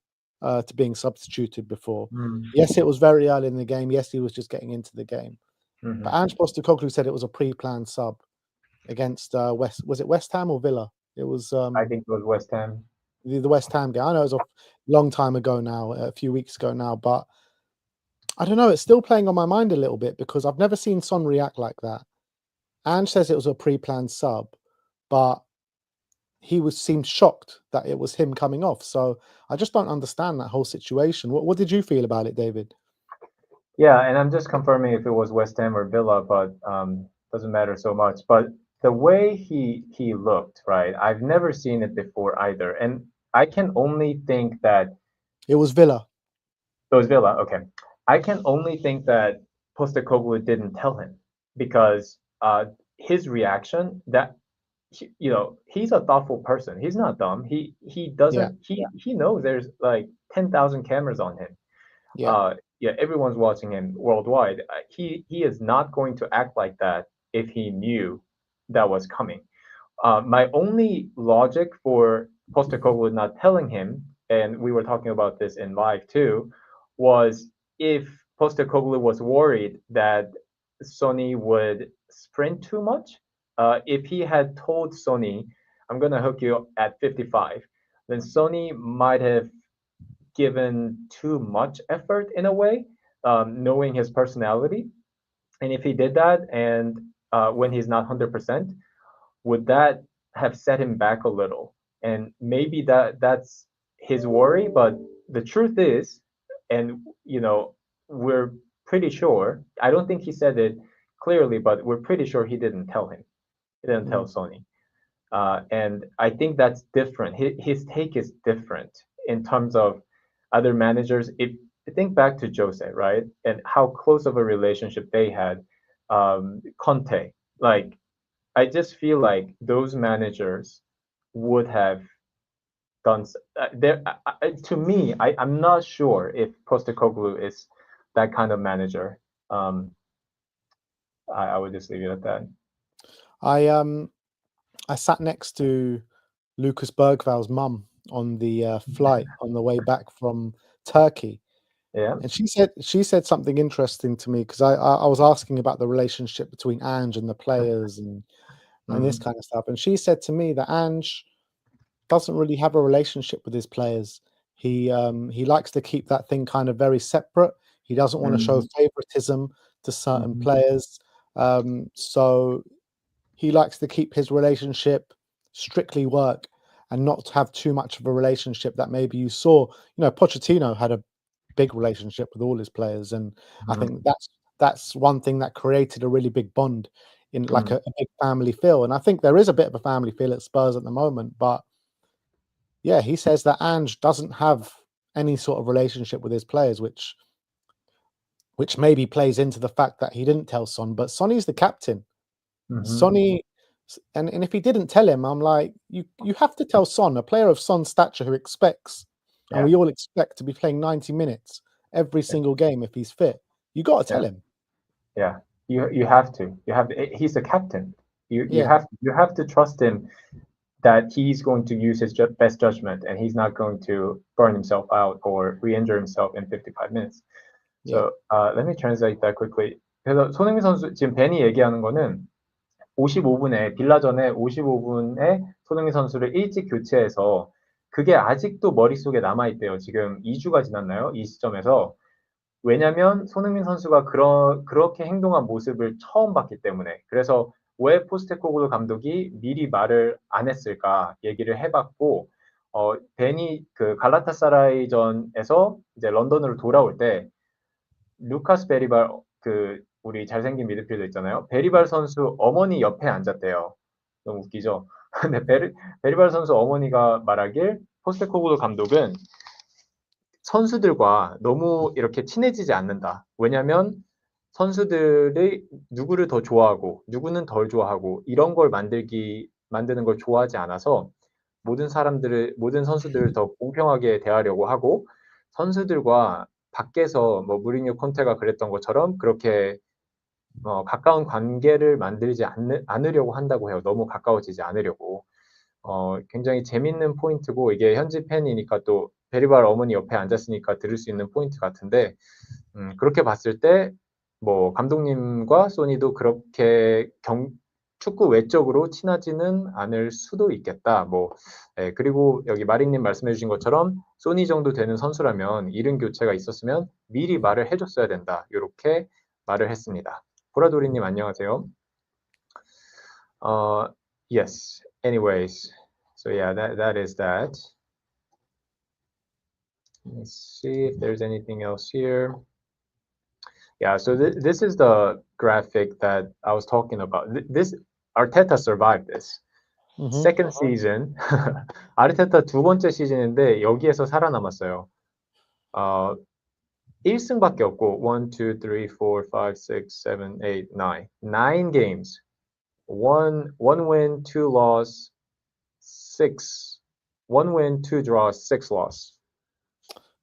to being substituted before. Yes, it was very early in the game. Yes, he was just getting into the game. But Ange Postecoglou said it was a pre-planned sub against was it West Ham or Villa? It was I think it was West Ham. The West Ham game. I know it was a long time ago now, a few weeks ago now, but I don't know, it's still playing on my mind a little bit, because I've never seen Son react like that. Ange says it was a pre-planned sub, but he seemed shocked that it was him coming off. So I just don't understand that whole situation. What did you feel about it, David? Yeah, and I'm just confirming if it was West Ham or Villa, but doesn't matter so much. But the way he looked, right? I've never seen it before either, and I can only think that it was Villa. It was Villa. Okay, I can only think that Postecoglou didn't tell him, because his reaction, that he's a thoughtful person. He's not dumb. He doesn't he knows there's like 10,000 cameras on him. Yeah, everyone's watching him worldwide. He is not going to act like that if he knew that was coming. My only logic for Postecoglou not telling him, and we were talking about this in live too, was if Postecoglou was worried that Sonny would sprint too much. If he had told Sonny, I'm going to hook you at 55, then Sonny might have given too much effort in a way, knowing his personality. And if he did that, and when he's not 100%, would that have set him back a little? And maybe that's his worry. But the truth is, and we're pretty sure, I don't think he said it clearly, but we're pretty sure he didn't tell him. He didn't tell Sonny. And I think that's different. His take is different in terms of other managers. If think back to Jose, right? And how close of a relationship they had. Conte, like I just feel like those managers would have done there. To me, I'm not sure if Postecoglou is that kind of manager. Um, I would just leave it at that. I sat next to Lucas Bergval's mum on the flight on the way back from Turkey, Yeah. and she said something interesting to me because I was asking about the relationship between Ange and the players and this kind of stuff, and she said to me that Ange doesn't really have a relationship with his players. He likes to keep that thing kind of very separate. He doesn't want to show favoritism to certain players, so he likes to keep his relationship strictly work and not have too much of a relationship that maybe you saw. You know, Pochettino had a big relationship with all his players, and I think that's one thing that created a really big bond in like a big family feel. And I think there is a bit of a family feel at Spurs at the moment, but yeah, he says that Ange doesn't have any sort of relationship with his players, which maybe plays into the fact that he didn't tell Son, but Sonny's the captain. Sonny, and if he didn't tell him, I'm like, you have to tell Son, a player of Son's stature who expects, and we all expect to be playing 90 minutes every single game if he's fit. You got to tell him. Yeah, you have to. You have to. He's the captain. You Yeah. you have to trust him that he's going to use his best judgment and he's not going to burn himself out or re-injure himself in 55 minutes. So let me translate that quickly. 그래서 손흥민 선수 지금 벤이 얘기하는 거는 55분에 빌라전에 55분에 손흥민 선수를 일찍 교체해서 그게 아직도 머릿속에 남아있대요. 지금 2주가 지났나요? 이 시점에서. 왜냐면 손흥민 선수가 그렇게 행동한 모습을 처음 봤기 때문에. 그래서 왜 포스테코글루 감독이 미리 말을 안 했을까 얘기를 해봤고, 벤이 그 갈라타사라이전에서 이제 런던으로 돌아올 때 루카스 베리발 그 우리 잘생긴 미드필더 있잖아요. 베리발 선수 어머니 옆에 앉았대요. 너무 웃기죠? 근데 베리발 선수 어머니가 말하길 포스테코글루 감독은 선수들과 너무 이렇게 친해지지 않는다. 왜냐면 선수들이 누구를 더 좋아하고 누구는 덜 좋아하고 이런 걸 만드는 걸 좋아하지 않아서 모든 선수들을 더 공평하게 대하려고 하고 선수들과 밖에서 뭐 무리뉴 콘테가 그랬던 것처럼 그렇게 가까운 관계를 만들지 않으려고 한다고 해요. 너무 가까워지지 않으려고. 굉장히 재밌는 포인트고 이게 현지 팬이니까 또 베리발 어머니 옆에 앉았으니까 들을 수 있는 포인트 같은데 그렇게 봤을 때 뭐 감독님과 소니도 그렇게 축구 외적으로 친하지는 않을 수도 있겠다. 뭐 그리고 여기 마리님 말씀해주신 것처럼 소니 정도 되는 선수라면 이른 교체가 있었으면 미리 말을 해줬어야 된다. 이렇게 말을 했습니다. 보라도리님 안녕하세요. Yes. Anyways, so yeah, that is that. Let's see if there's anything else here. Yeah, so this is the graphic that I was talking about. This Arteta survived this. Second season. 아르테타 두 번째 시즌인데 여기에서 살아남았어요. 1승밖에 없고 1, 2, 3, 4, 5, 6, 7, 8, 9. 9 games. One win, 2 loss, 1 win, 2 draws, 6 loss.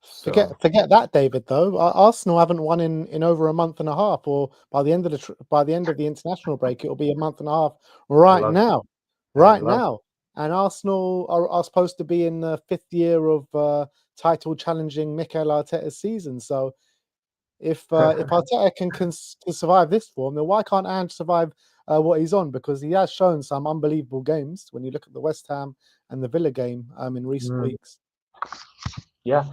So, forget that, David. Though Arsenal haven't won in over a month and a half, or by the end of the international break, it'll be a month and a half right now. And Arsenal are supposed to be in the 5th year of title challenging Mikel Arteta's season. So if Arteta can survive this form, then why can't Ange survive what he's on? Because he has shown some unbelievable games when you look at the West Ham and the Villa game in recent weeks. Yeah,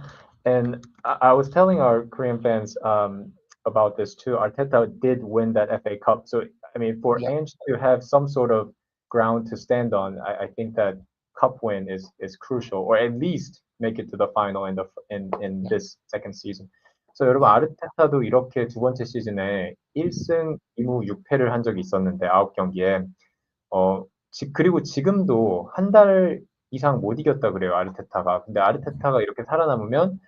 and I was telling our Korean fans about this too. Arteta did win that FA Cup, so I mean, for Ange to have some sort of ground to stand on, I think that cup win is crucial, or at least make it to the final in this second season. So 여러분 아르테타도 이렇게 두 번째 시즌에 1승 2무 6패를 한 적이 있었는데 9경기에 그리고 지금도 한 달 이상 못 이겼다 그래요 아르테타가. 근데 아르테타가 이렇게 살아남으면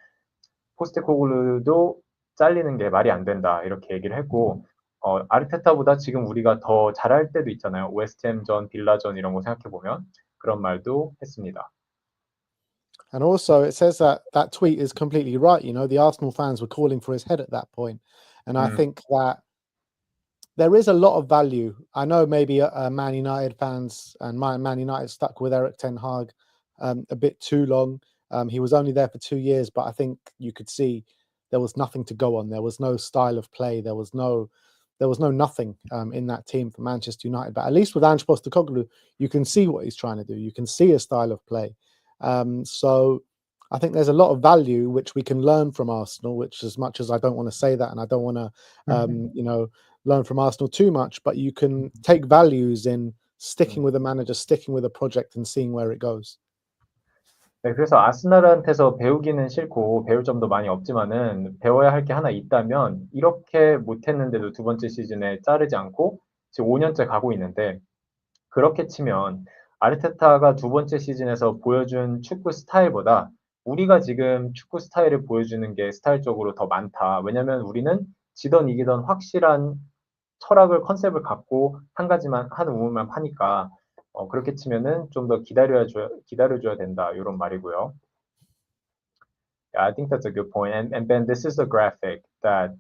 포스테코글루도 잘리는 게 말이 안 된다 이렇게 얘기를 했고 아르테타보다 지금 우리가 더 잘할 때도 있잖아요. 웨스트햄전, 빌라전 이런 거 생각해 보면 그런 말도 했습니다. And also, it says that that tweet is completely right. You know, the Arsenal fans were calling for his head at that point, and I think that there is a lot of value. I know maybe Man United fans and Man United stuck with Eric Ten Hag a bit too long. He was only there for 2 years, but I think you could see there was nothing to go on. There was no style of play. There was no nothing in that team for Manchester United. But at least with Ange Postecoglou, you can see what he's trying to do. You can see a style of play. So I think there's a lot of value which we can learn from Arsenal, which as much as I don't want to say that and I don't want to, learn from Arsenal too much, but you can take values in sticking with a manager, sticking with a project and seeing where it goes. 네, 그래서 아스날한테서 배우기는 싫고 배울 점도 많이 없지만은 배워야 할 게 하나 있다면 이렇게 못했는데도 두 번째 시즌에 자르지 않고 지금 5년째 가고 있는데 그렇게 치면 아르테타가 두 번째 시즌에서 보여준 축구 스타일보다 우리가 지금 축구 스타일을 보여주는 게 스타일적으로 더 많다. 왜냐면 우리는 지던 이기던 확실한 철학을 컨셉을 갖고 한 가지만 한 우물만 파니까 그렇게 치면은 좀 더 기다려줘야 된다 이런 말이고요. Yeah, I think that's a good point. And Ben, this is a graphic that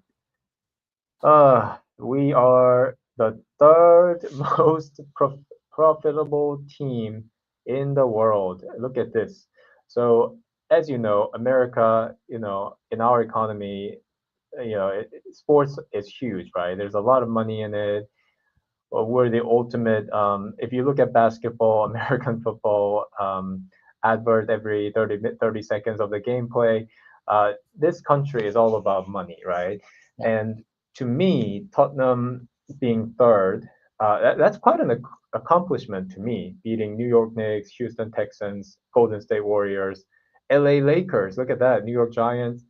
we are the third most profitable team in the world. Look at this. So as you know, America, in our economy, sports is huge, right? There's a lot of money in it. We're the ultimate. If you look at basketball, American football, advert every 30 seconds of the gameplay. This country is all about money, right? And to me, Tottenham being third, that's quite an accomplishment to me, beating New York Knicks, Houston Texans, Golden State Warriors, LA Lakers. Look at that, New York Giants.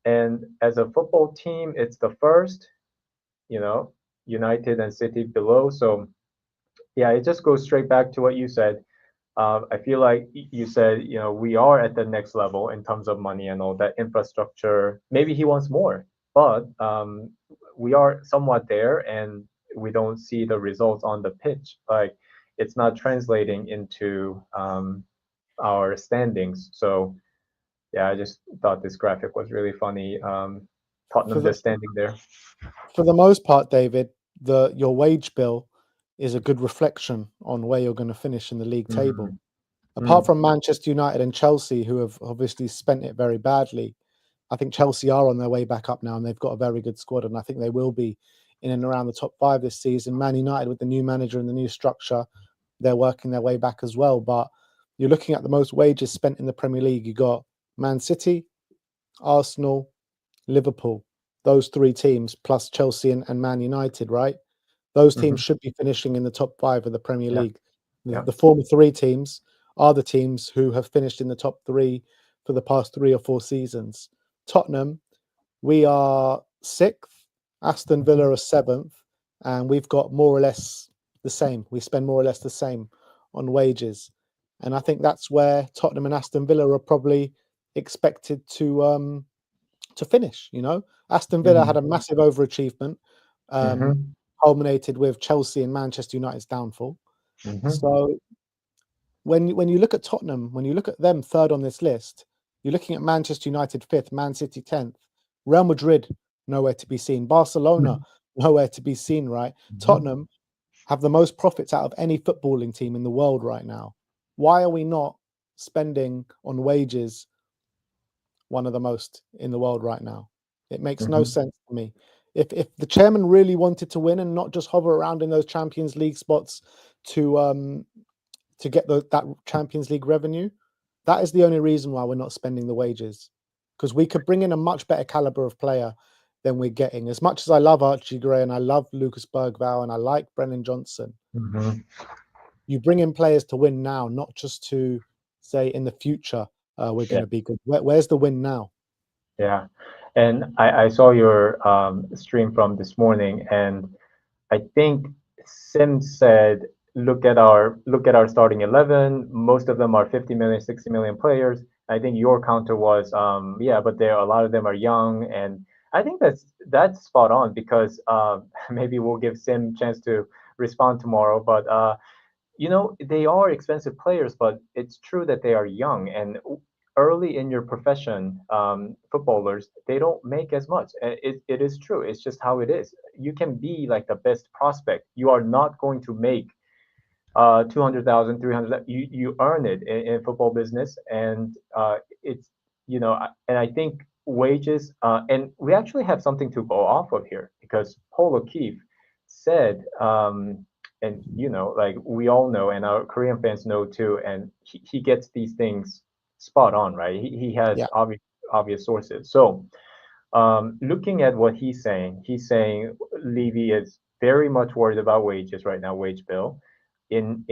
And as a football team, it's the first, United and City below. So yeah, it just goes straight back to what you said. I feel like you said, we are at the next level in terms of money and all that infrastructure. Maybe he wants more, but we are somewhat there and we don't see the results on the pitch. Like it's not translating into our standings. So yeah, I just thought this graphic was really funny. Tottenham just standing there. For the most part, David, your wage bill is a good reflection on where you're going to finish in the league table. Apart from Manchester United and Chelsea, who have obviously spent it very badly, I think Chelsea are on their way back up now and they've got a very good squad and I think they will be in and around the top 5 this season. Man United with the new manager and the new structure, they're working their way back as well. But you're looking at the most wages spent in the Premier League. You got Man City, Arsenal, Liverpool, those 3 teams plus Chelsea and Man United, right? Those teams should be finishing in the top 5 of the Premier League. The former 3 teams are the teams who have finished in the top 3 for the past 3 or 4 seasons. Tottenham, we are 6th, Aston Villa are 7th, and we've got more or less the same. We spend more or less the same on wages. And I think that's where Tottenham and Aston Villa are probably expected to finish, Aston Villa had a massive overachievement, culminated with Chelsea and Manchester United's downfall. So when you look at Tottenham, when you look at them 3rd on this list, you're looking at Manchester United 5th, Man City 10th, Real Madrid nowhere to be seen, Barcelona nowhere to be seen, right? Tottenham have the most profits out of any footballing team in the world right now. Why are we not spending on wages one of the most in the world right now? It makes no sense to me. If the chairman really wanted to win and not just hover around in those Champions League spots to get that Champions League revenue, that is the only reason why we're not spending the wages. Because we could bring in a much better caliber of player than we're getting. As much as I love Archie Gray and I love Lucas Bergvall and I like Brennan Johnson, you bring in players to win now, not just to say in the future we're going to be good. Where's the win now? Yeah, and I saw your stream from this morning, and I think Sim said, look at our starting 11. Most of them are 50 million, 60 million players. I think your counter was, yeah, but there a lot of them are young, and I think that's spot on because maybe we'll give Sim chance to respond tomorrow, but they are expensive players, but it's true that they are young and early in your profession, footballers, they don't make as much. It is true. It's just how it is. You can be like the best prospect. You are not going to make 200,000, 300. You earn it in football business, and it's and I think wages. And we actually have something to go off of here because Paul O'Keefe said, and like we all know, and our Korean fans know too, and he gets these things spot on, right? He has Yeah. obvious sources. So looking at what he's saying Levy is very much worried about wages right now, wage bill, in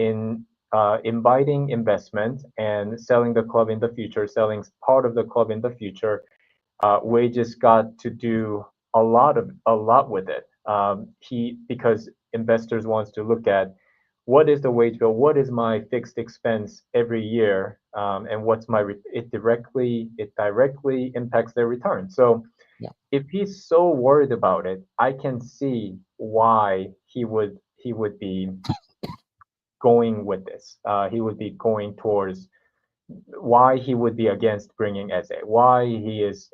inviting investment and selling the club in the future, selling part of the club in the future. Wages got to do a lot with it. He Because investors wants to look at what is the wage bill, what is my fixed expense every year, and what's my it directly impacts their return. So Yeah. if he's so worried about it, I can see why he would be going with this. He would be going towards why he would be against bringing Eze, why he is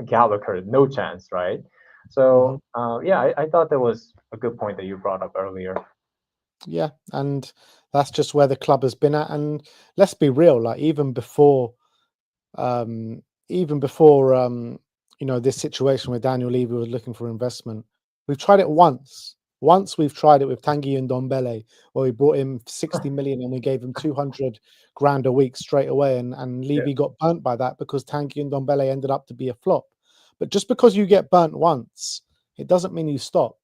Gallagher, no chance, right? hmm So yeah, I thought that was a good point that you brought up earlier. Yeah, and that's just where the club has been at. And let's be real, like um, even before this situation where Daniel Levy was looking for investment, we've tried it once. Once we've tried it with Tanguy and Ndombele, where we brought him 60 million and we gave him 200 grand a week straight away, and Yeah. Levy got burnt by that because Tanguy and Ndombele ended up to be a flop. But just because you get burnt once, it doesn't mean you stop.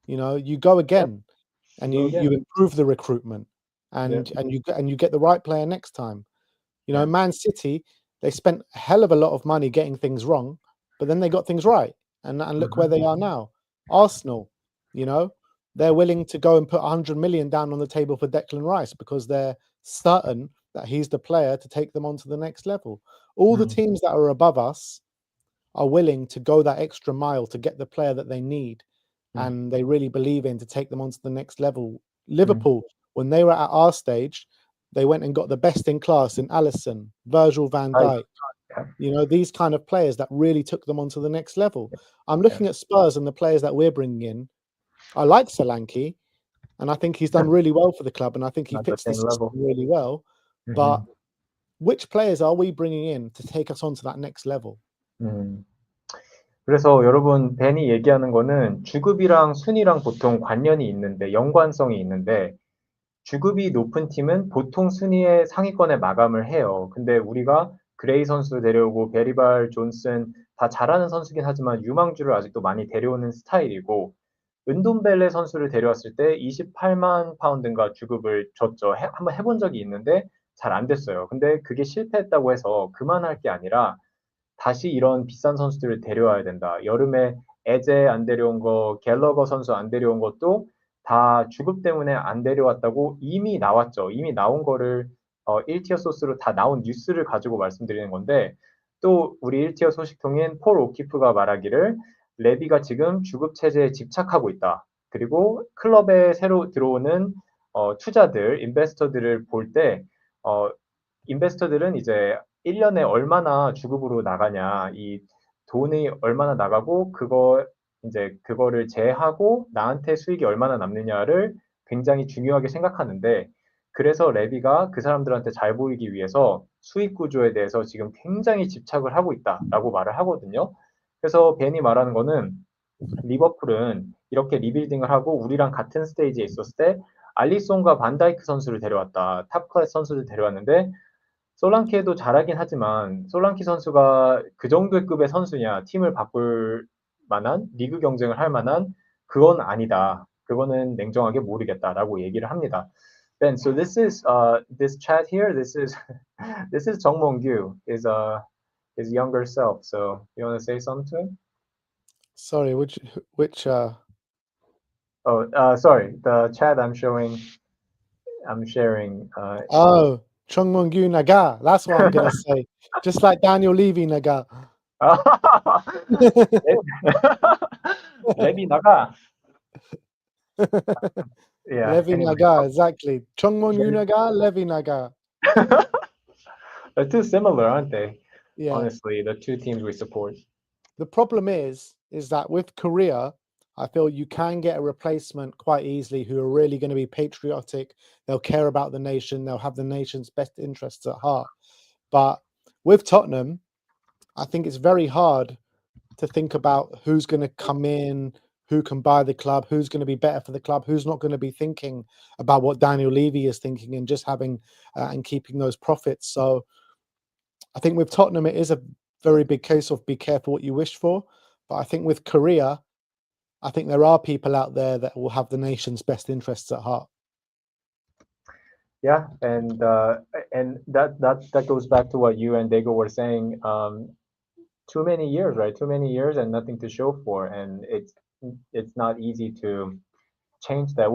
You go again, and Go you again. improve the recruitment, Yeah. and you get the right player next time. Yeah. Man City, they spent a hell of a lot of money getting things wrong, but then they got things right, and look where Mhm. they are now. Arsenal, they're willing to go and put 100 million down on the table for Declan Rice because they're certain that he's the player to take them on to the next level. All the Mm. teams that are above us are willing to go that extra mile to get the player that they need Mm. and they really believe in to take them on to the next level. Mm. Liverpool, when they were at our stage, they went and got the best in class in Alisson, Virgil van Right. Dijk, Yeah. these kind of players that really took them onto the next level. I'm Yeah. looking at Spurs and the players that we're bringing in. I like Solanke, and I think he's done really well for the club, and I think he Not the fits the same system level. really well. But Mhm. which players are we bringing in to take us on to that next level? 음. 그래서 여러분 벤이 얘기하는 거는 주급이랑 순위랑 보통 관련이 있는데 연관성이 있는데 주급이 높은 팀은 보통 순위의 상위권에 마감을 해요. 근데 우리가 그레이 선수 데려오고 베리발, 존슨 다 잘하는 선수긴 하지만 유망주를 아직도 많이 데려오는 스타일이고 은돔벨레 선수를 데려왔을 때 28만 파운드인가 주급을 줬죠. 한번 해본 적이 있는데 잘 안 됐어요. 근데 그게 실패했다고 해서 그만할 게 아니라 다시 이런 비싼 선수들을 데려와야 된다. 여름에 에제 안 데려온 거, 갤러거 선수 안 데려온 것도 다 주급 때문에 안 데려왔다고 이미 나왔죠. 이미 나온 거를 1티어 소스로 다 나온 뉴스를 가지고 말씀드리는 건데 또 우리 1티어 소식통인 폴 오키프가 말하기를 레비가 지금 주급 체제에 집착하고 있다. 그리고 클럽에 새로 들어오는 투자들, 인베스터들을 볼 때 인베스터들은 이제 1년에 얼마나 주급으로 나가냐, 이 돈이 얼마나 나가고 그거를 제하고 나한테 수익이 얼마나 남느냐를 굉장히 중요하게 생각하는데 그래서 레비가 그 사람들한테 잘 보이기 위해서 수익 구조에 대해서 지금 굉장히 집착을 하고 있다라고 말을 하거든요. 그래서 벤이 말하는 거는 리버풀은 이렇게 리빌딩을 하고 우리랑 같은 스테이지에 있었을 때 알리송과 반다이크 선수를 데려왔다. 탑 클래스 선수를 데려왔는데 솔랑키도 잘하긴 하지만 솔랑키 선수가 그 정도의 급의 선수냐, 팀을 바꿀 만한 리그 경쟁을 할 만한 그건 아니다. 그거는 냉정하게 모르겠다라고 얘기를 합니다. Ben, so this chat here. This is this is 정몽규, his younger self. So you want to say something to him? Sorry, which Oh, sorry. The chat I'm sharing. oh Chungmung-yu Naga. That's what I'm gonna say. Just like Daniel Levy Naga. Levy 나가. Yeah. Levy Anyway, Naga, exactly. Chungmung-yu Naga, Levy Naga. they're too similar, aren't they? Yeah. Honestly, the two teams we support. The problem is that with Korea, I feel you can get a replacement quite easily who are really going to be patriotic. They'll care about the nation. They'll have the nation's best interests at heart. But with Tottenham, I think it's very hard to think about who's going to come in, who can buy the club, who's going to be better for the club, who's not going to be thinking about what Daniel Levy is thinking and just having and keeping those profits. So I think with Tottenham, it is a very big case of be careful what you wish for. But I think with Korea, I think there are people out there that will have the nation's best interests at heart. Yeah, and that goes back to what you and Dago were saying. Too many years, right? Too many years and nothing to show for, and it's not easy to change that.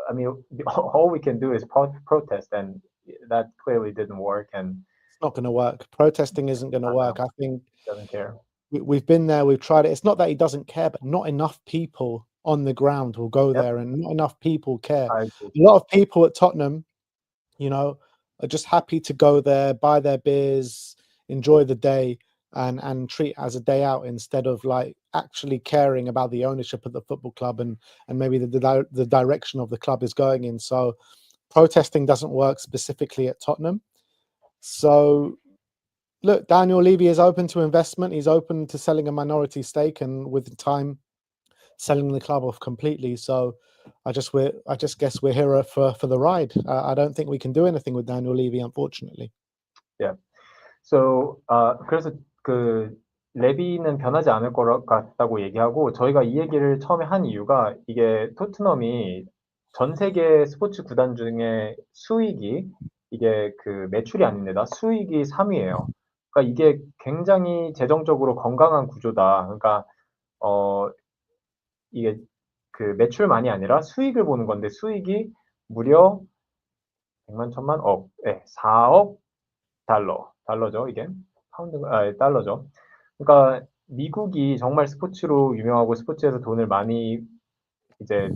I mean, all we can do is protest, and that clearly didn't work, and It's not going to work. Protesting isn't going to work. I think doesn't care. we've been there, we've tried it. It's not that he doesn't care, but not enough people on the ground will go Yep. there, and not enough people care. I A agree. lot of people at Tottenham, you know, are just happy to go there, buy their beers, enjoy the day, and treat it as a day out instead of like actually caring about the ownership of the football club and maybe the direction of the club is going in. So protesting doesn't work specifically at Tottenham. So look, Daniel Levy is open to investment. He's open to selling a minority stake, and with time, selling the club off completely. So I just guess we're here for the ride. I don't think we can do anything with Daniel Levy, unfortunately. Yeah. So 그래서 그 레비는 변하지 않을 것 같다고 얘기하고 저희가 이 얘기를 처음에 한 이유가 이게 토트넘이 전 세계 스포츠 구단 중에 수익이 이게 그 매출이 아닙니다. 수익이 3위예요. 그러니까 이게 굉장히 재정적으로 건강한 구조다. 그러니까 이게 그 매출만이 아니라 수익을 보는 건데 수익이 무려 100만, 1000만, 억, 예, 4억 달러죠, 이게. 달러죠. 그러니까 미국이 정말 스포츠로 유명하고 스포츠에서 이제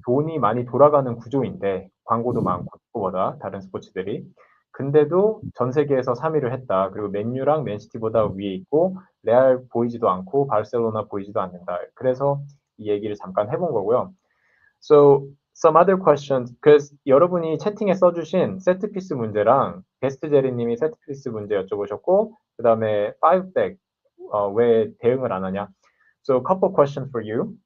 돈이 많이 돌아가는 구조인데, 광고도 많고, 축구보다, 다른 스포츠들이. 근데도 전 세계에서 3위를 했다. 그리고 맨유랑 맨시티보다 위에 있고, 레알 보이지도 않고, 바르셀로나 보이지도 않는다. 그래서 이 얘기를 잠깐 해본 거고요. So some other questions, because 여러분이 채팅에 써주신 세트피스 문제랑 베스트 제리님이 세트피스 문제 여쭤보셨고 그 다음에 5back 왜 대응을 안 하냐. So a couple questions for you.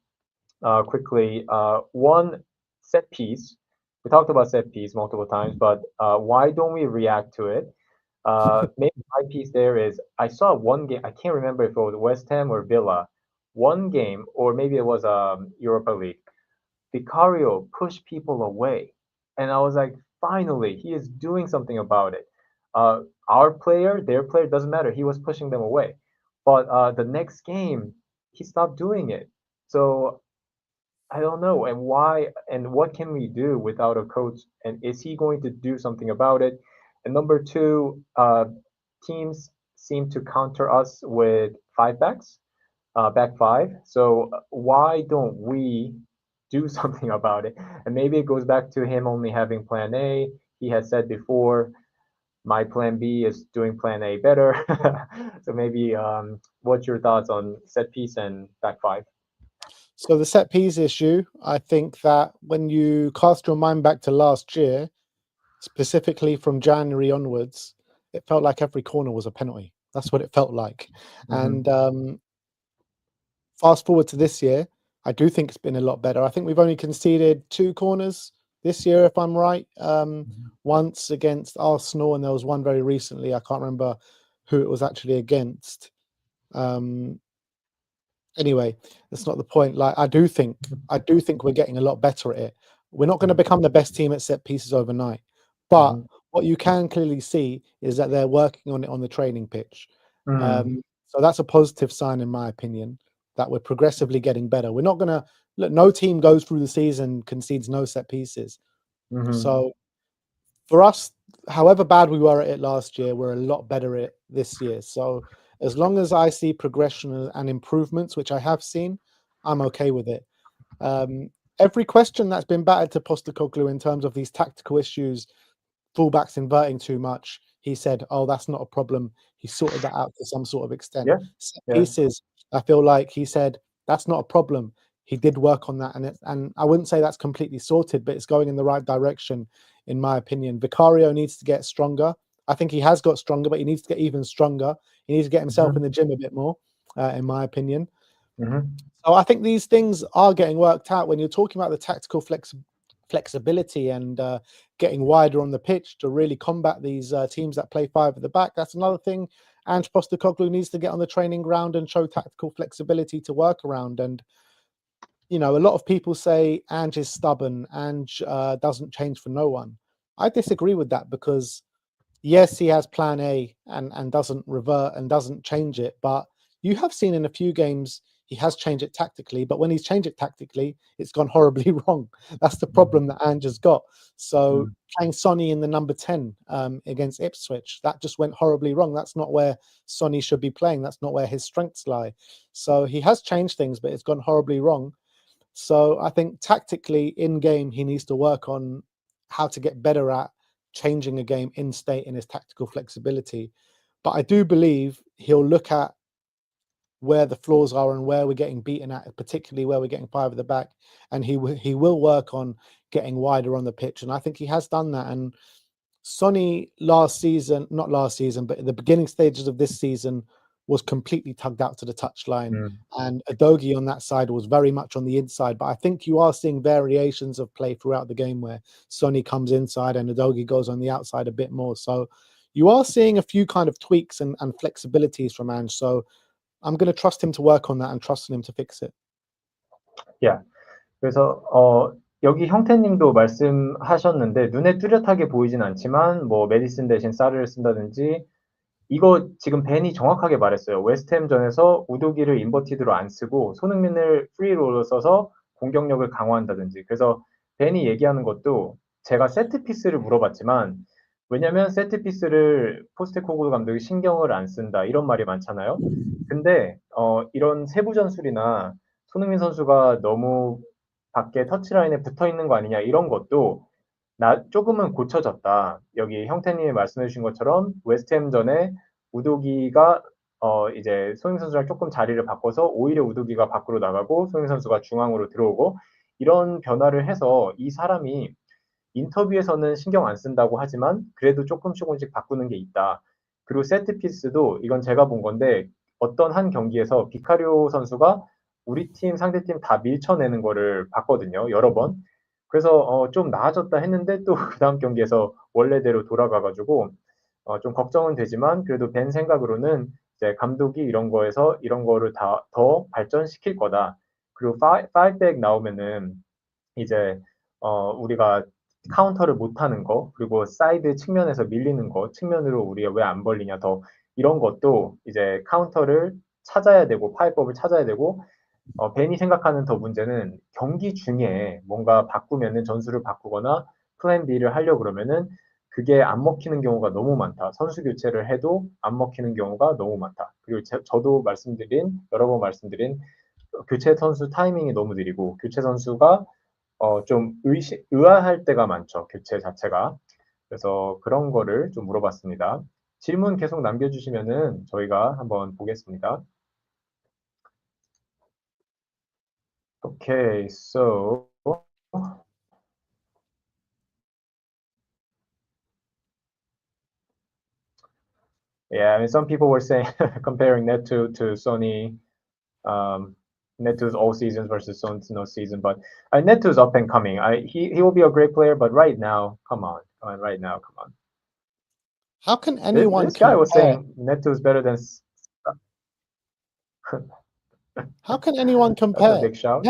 Quickly, one set piece. We talked about set piece multiple times, but why don't we react to it? Maybe my piece there is I saw one game. I can't remember if it was West Ham or Villa. One game, or maybe it was Europa League. Vicario pushed people away. And I was like, finally, he is doing something about it. Our player, their player, doesn't matter. He was pushing them away. But the next game, he stopped doing it. So I don't know. And why? And what can we do without a coach? And is he going to do something about it? And number two, teams seem to counter us with back five. So why don't we do something about it? And maybe it goes back to him only having plan A. He has said before, my plan B is doing plan A better. So maybe what's your thoughts on set piece and back five? So the set piece issue, I think that when you cast your mind back to last year, specifically from January onwards, it felt like every corner was a penalty. That's what it felt like. Mhm. And fast forward to this year, I do think it's been a lot better. I think we've only conceded 2 corners this year, if I'm right. Once against Arsenal, and there was one very recently. I can't remember who it was actually against. Anyway, that's not the point. Like I do think we're getting a lot better at it. We're not going to become the best team at set pieces overnight, but Mhm. what you can clearly see is that they're working on it on the training pitch. Mm. So that's a positive sign, in my opinion, that we're progressively getting better. We're not going to look. No team goes through the season concedes no set pieces. Mhm. So for us, however bad we were at it last year, we're a lot better at it this year. So as long as I see progression and improvements, which I have seen, I'm okay with it. Every question that's been battered to Postecoglou in terms of these tactical issues, fullbacks inverting too much, he said, "Oh, that's not a problem." He sorted that out to some sort of extent. Yeah, Set yeah. pieces, I feel like he said, "That's not a problem." He did work on that, and I wouldn't say that's completely sorted, but it's going in the right direction, in my opinion. Vicario needs to get stronger. I think he has got stronger, but he needs to get even stronger. He needs to get himself in the gym a bit more, in my opinion. So I think these things are getting worked out when you're talking about the tactical flexibility and getting wider on the pitch to really combat these teams that play five at the back. That's another thing Ange Postecoglou needs to get on the training ground and show tactical flexibility to work around. And, you know, a lot of people say Ange is stubborn, Ange doesn't change for no one. I disagree with that because, yes, he has plan A and doesn't revert and doesn't change it. But you have seen in a few games he has changed it tactically. But when he's changed it tactically, it's gone horribly wrong. That's the problem that Ange has got. So playing Sonny in the number 10 against Ipswich, that just went horribly wrong. That's not where Sonny should be playing. That's not where his strengths lie. So he has changed things, but it's gone horribly wrong. So I think tactically in game, he needs to work on how to get better at changing a game in state in his tactical flexibility. But I do believe he'll look at where the flaws are and where we're getting beaten at, particularly where we're getting five at the back, and he will work on getting wider on the pitch. And I think he has done that. And Sonny not last season, but in the beginning stages of this season, was completely tugged out to the touchline. And Adogi on that side was very much on the inside. But I think you are seeing variations of play throughout the game where Sonny comes inside and Adogi goes on the outside a bit more. So you are seeing a few kind of tweaks and flexibilities from Ange. So I'm going to trust him to work on that and trust him to fix it. Yeah. 그래서 여기 형태님도 말씀하셨는데 눈에 뚜렷하게 보이진 않지만 뭐 메디슨 대신 사르를 쓴다든지 이거 지금 벤이 정확하게 말했어요. 웨스트햄전에서 우도기를 인버티드로 안 쓰고 손흥민을 프리롤로 써서 공격력을 강화한다든지. 그래서 벤이 얘기하는 것도 제가 세트피스를 물어봤지만 왜냐면 세트피스를 포스테코글루 감독이 신경을 안 쓴다 이런 말이 많잖아요. 근데 이런 세부 전술이나 손흥민 선수가 너무 밖에 터치라인에 붙어 있는 거 아니냐 이런 것도 조금은 고쳐졌다. 여기 형태님이 말씀해 주신 것처럼 웨스트햄전에 우도기가 이제 손흥민 선수랑 조금 자리를 바꿔서 오히려 우도기가 밖으로 나가고 손흥민 선수가 중앙으로 들어오고 이런 변화를 해서 이 사람이 인터뷰에서는 신경 안 쓴다고 하지만 그래도 조금씩 바꾸는 게 있다. 그리고 세트피스도 이건 제가 본 건데 어떤 한 경기에서 비카리오 선수가 우리 팀, 상대팀 다 밀쳐내는 거를 봤거든요. 여러 번. 그래서 좀 나아졌다 했는데 또 그다음 경기에서 원래대로 돌아가가지고 좀 걱정은 되지만 그래도 벤 생각으로는 이제 감독이 이런 거에서 이런 거를 더 발전시킬 거다. 그리고 5백 나오면은 이제 우리가 카운터를 못하는 거 그리고 사이드 측면에서 밀리는 거 측면으로 우리가 왜 안 벌리냐 더 이런 것도 이제 카운터를 찾아야 되고 파이법을 찾아야 되고 벤이 생각하는 더 문제는 경기 중에 뭔가 바꾸면은 전술을 바꾸거나 플랜 B를 하려고 그러면은 그게 안 먹히는 경우가 너무 많다. 선수 교체를 해도 안 먹히는 경우가 너무 많다. 그리고 저도 여러 번 말씀드린 교체 선수 타이밍이 너무 느리고 교체 선수가 좀 의아할 때가 많죠. 교체 자체가. 그래서 그런 거를 좀 물어봤습니다. 질문 계속 남겨주시면은 저희가 한번 보겠습니다. Okay, so yeah, I mean, some people were saying comparing Neto to Sony, Neto's all seasons versus Son's no season, but Neto's up and coming. He will be a great player, but right now, come on, right now, come on. How can anyone This guy was compare? saying Neto's better than. How can anyone That's a compare? big shout.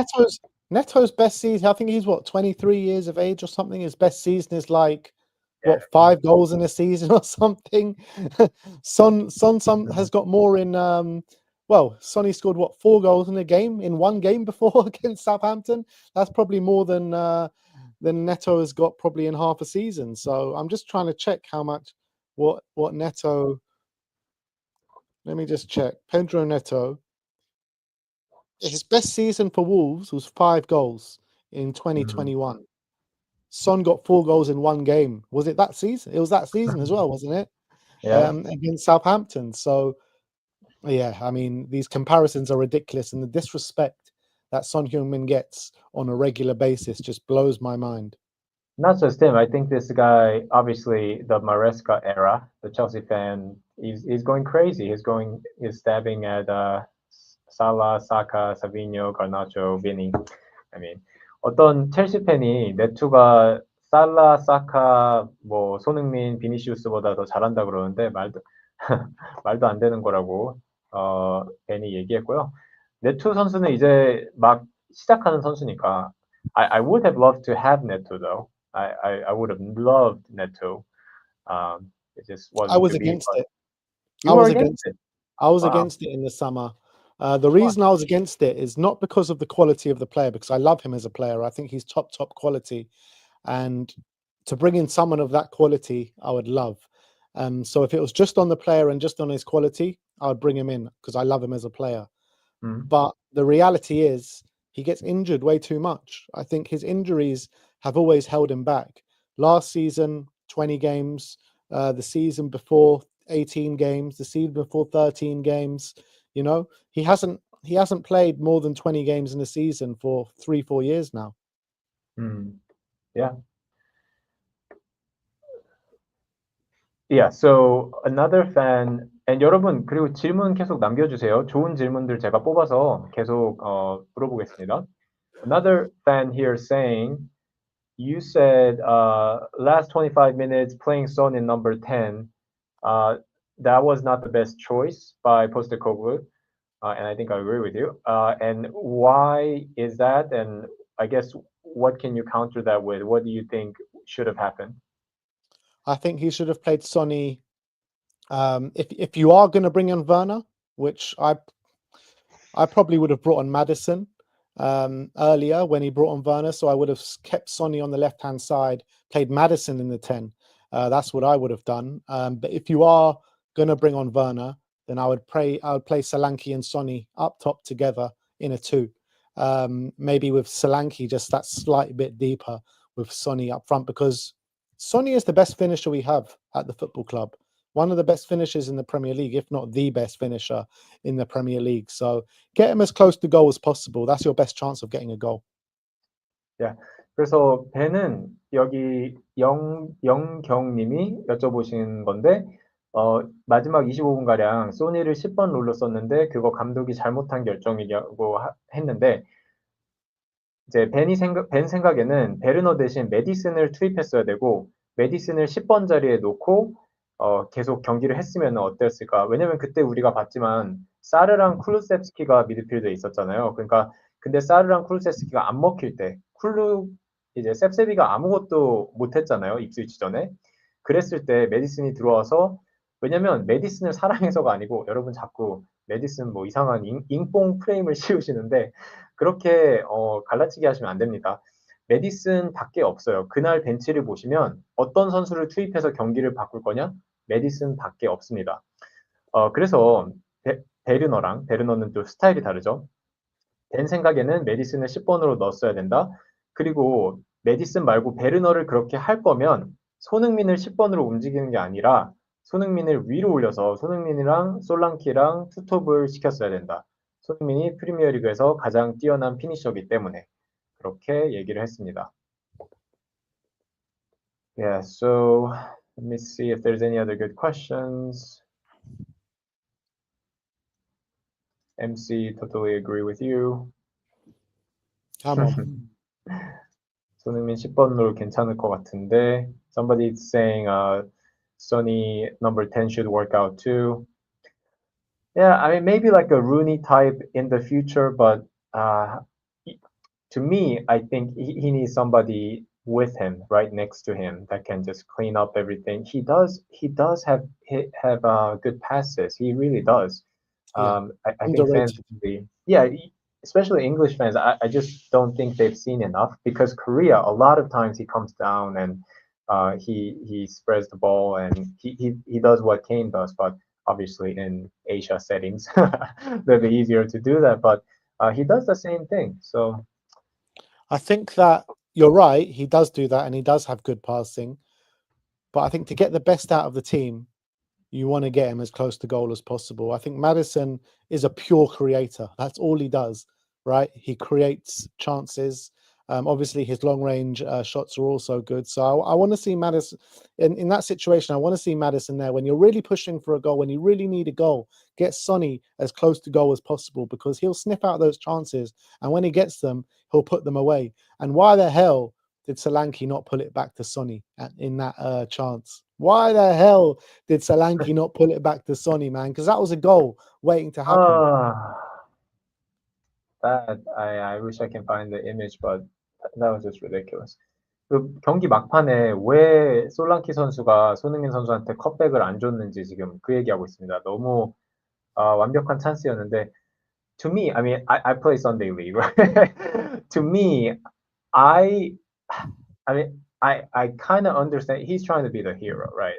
Neto's best season, I think he's 23 years of age or something. His best season is like Yeah. 5 goals in a season or something. Son has got more in Sonny scored 4 goals in one game before against Southampton. That's probably more than than Neto has got probably in half a season. So I'm just trying to check how much what Neto. Let me just check. Pedro Neto. His best season for Wolves was 5 goals in 2021. Son got 4 goals in one game. Was it that season? It was that season as well, wasn't it? Yeah. Against Southampton. So, yeah, I mean, these comparisons are ridiculous, and the disrespect that Son Heung-min gets on a regular basis just blows my mind. Not just him. I think this guy, obviously, the Maresca era, the Chelsea fan, he's going crazy. He's stabbing at Salah, Saka, Savinho, Garnacho, Vini. I mean, 어떤 첼시 팬이 네투가 살라, 사카, 뭐 손흥민, 비니시우스보다 더 잘한다 그러는데 말도 안 되는 거라고 팬이 얘기했고요. 네투 선수는 이제 막 시작하는 선수니까 I would have loved to have Neto though. I would have loved Neto. It just I wasn't was to be. against it. You were against it. I was Wow. against it in the summer. The reason I was against it is not because of the quality of the player, because I love him as a player. I think he's top quality. And to bring in someone of that quality, I would love. So if it was just on the player and just on his quality, I would bring him in because I love him as a player. But the reality is he gets injured way too much. I think his injuries have always held him back. Last season, 20 games. The season before, 18 games. The season before, 13 games. You know, he hasn't played more than 20 games in a season for 3-4 years now. Yeah. Yeah, so another fan, and 여러분 그리고 질문 계속 남겨주세요. 좋은 질문들 제가 뽑아서 계속 물어보겠습니다. Another fan here saying, you said last 25 minutes playing Son in number 10, that was not the best choice by Postecoglou, and I think I agree with you. And why is that? And I guess what can you counter that with? What do you think should have happened? I think he should have played Sonny. If you are going to bring on Werner, which I probably would have brought on Maddison earlier when he brought on Werner, so I would have kept Sonny on the left-hand side, played Maddison in the 10. That's what I would have done. But if you are going to bring on Werner, then I would play Solanke and Sonny up top together in a 2. Maybe with Solanke just that slight bit deeper with Sonny up front, because Sonny is the best finisher we have at the football club. One of the best finishers in the Premier League, if not the best finisher in the Premier League. So get him as close to goal as possible. That's your best chance of getting a goal. Yeah. 그래서 벤은 여기 영경님이 여쭤보신 건데 마지막 25분가량 소니를 10번 롤로 썼는데 그거 감독이 잘못한 결정이냐고 했는데 이제 벤 생각에는 베르너 대신 메디슨을 투입했어야 되고 메디슨을 10번 자리에 놓고 계속 경기를 했으면 어땠을까? 왜냐면 그때 우리가 봤지만 사르랑 쿨루셉스키가 미드필드에 있었잖아요. 그러니까 근데 사르랑 쿨루셉스키가 안 먹힐 때 이제 셉세비가 아무것도 못했잖아요. 입스위치 전에. 그랬을 때 메디슨이 들어와서 왜냐면 메디슨을 사랑해서가 아니고 여러분 자꾸 메디슨 뭐 이상한 잉뽕 프레임을 씌우시는데 그렇게 갈라치기 하시면 안 됩니다. 메디슨 밖에 없어요. 그날 벤치를 보시면 어떤 선수를 투입해서 경기를 바꿀 거냐? 메디슨 밖에 없습니다. 그래서 베르너는 또 스타일이 다르죠. 벤 생각에는 메디슨을 10번으로 넣었어야 된다. 그리고 메디슨 말고 베르너를 그렇게 할 거면 손흥민을 10번으로 움직이는 게 아니라 손흥민을 위로 올려서 손흥민이랑 솔랑키랑 투톱을 시켰어야 된다. 손흥민이 프리미어리그에서 가장 뛰어난 피니셔이기 때문에 그렇게 얘기를 했습니다. Yeah, so let me see if there's any other good questions. MC, totally agree with you. Come on. 손흥민 10번으로 괜찮을 것 같은데 somebody saying Sonny number 10 should work out too. Yeah, I mean maybe like a Rooney type in the future, but to me, I think he needs somebody with him, right next to him, that can just clean up everything. He does have good passes. He really does. Yeah. I think fans Underrated. really, yeah, especially English fans, I just don't think they've seen enough because Korea, a lot of times he comes down and he spreads the ball and he does what Kane does, but obviously in Asia settings, that'd be easier to do that. But he does the same thing. So I think that you're right. He does do that, and he does have good passing. But I think to get the best out of the team, you want to get him as close to goal as possible. I think Maddison is a pure creator. That's all he does, right? He creates chances. Obviously, his long range shots are also good. So I want to see Maddison in that situation. I want to see Maddison there when you're really pushing for a goal, when you really need a goal. Get Sonny as close to goal as possible because he'll sniff out those chances, and when he gets them, he'll put them away. And why the hell did Solanke not pull it back to Sonny in that chance? Why the hell did Solanke not pull it back to Sonny, man? Because that was a goal waiting to happen. that I wish I can find the image, but that was just ridiculous. 그 경기 막판에 왜 솔랑키 선수가 손흥민 선수한테 컷백을 안 줬는지 지금 그 얘기하고 있습니다. 너무 완벽한 찬스였는데 to me, I mean, I play Sunday League, right? To me, I mean, I kind of understand. He's trying to be the hero, right?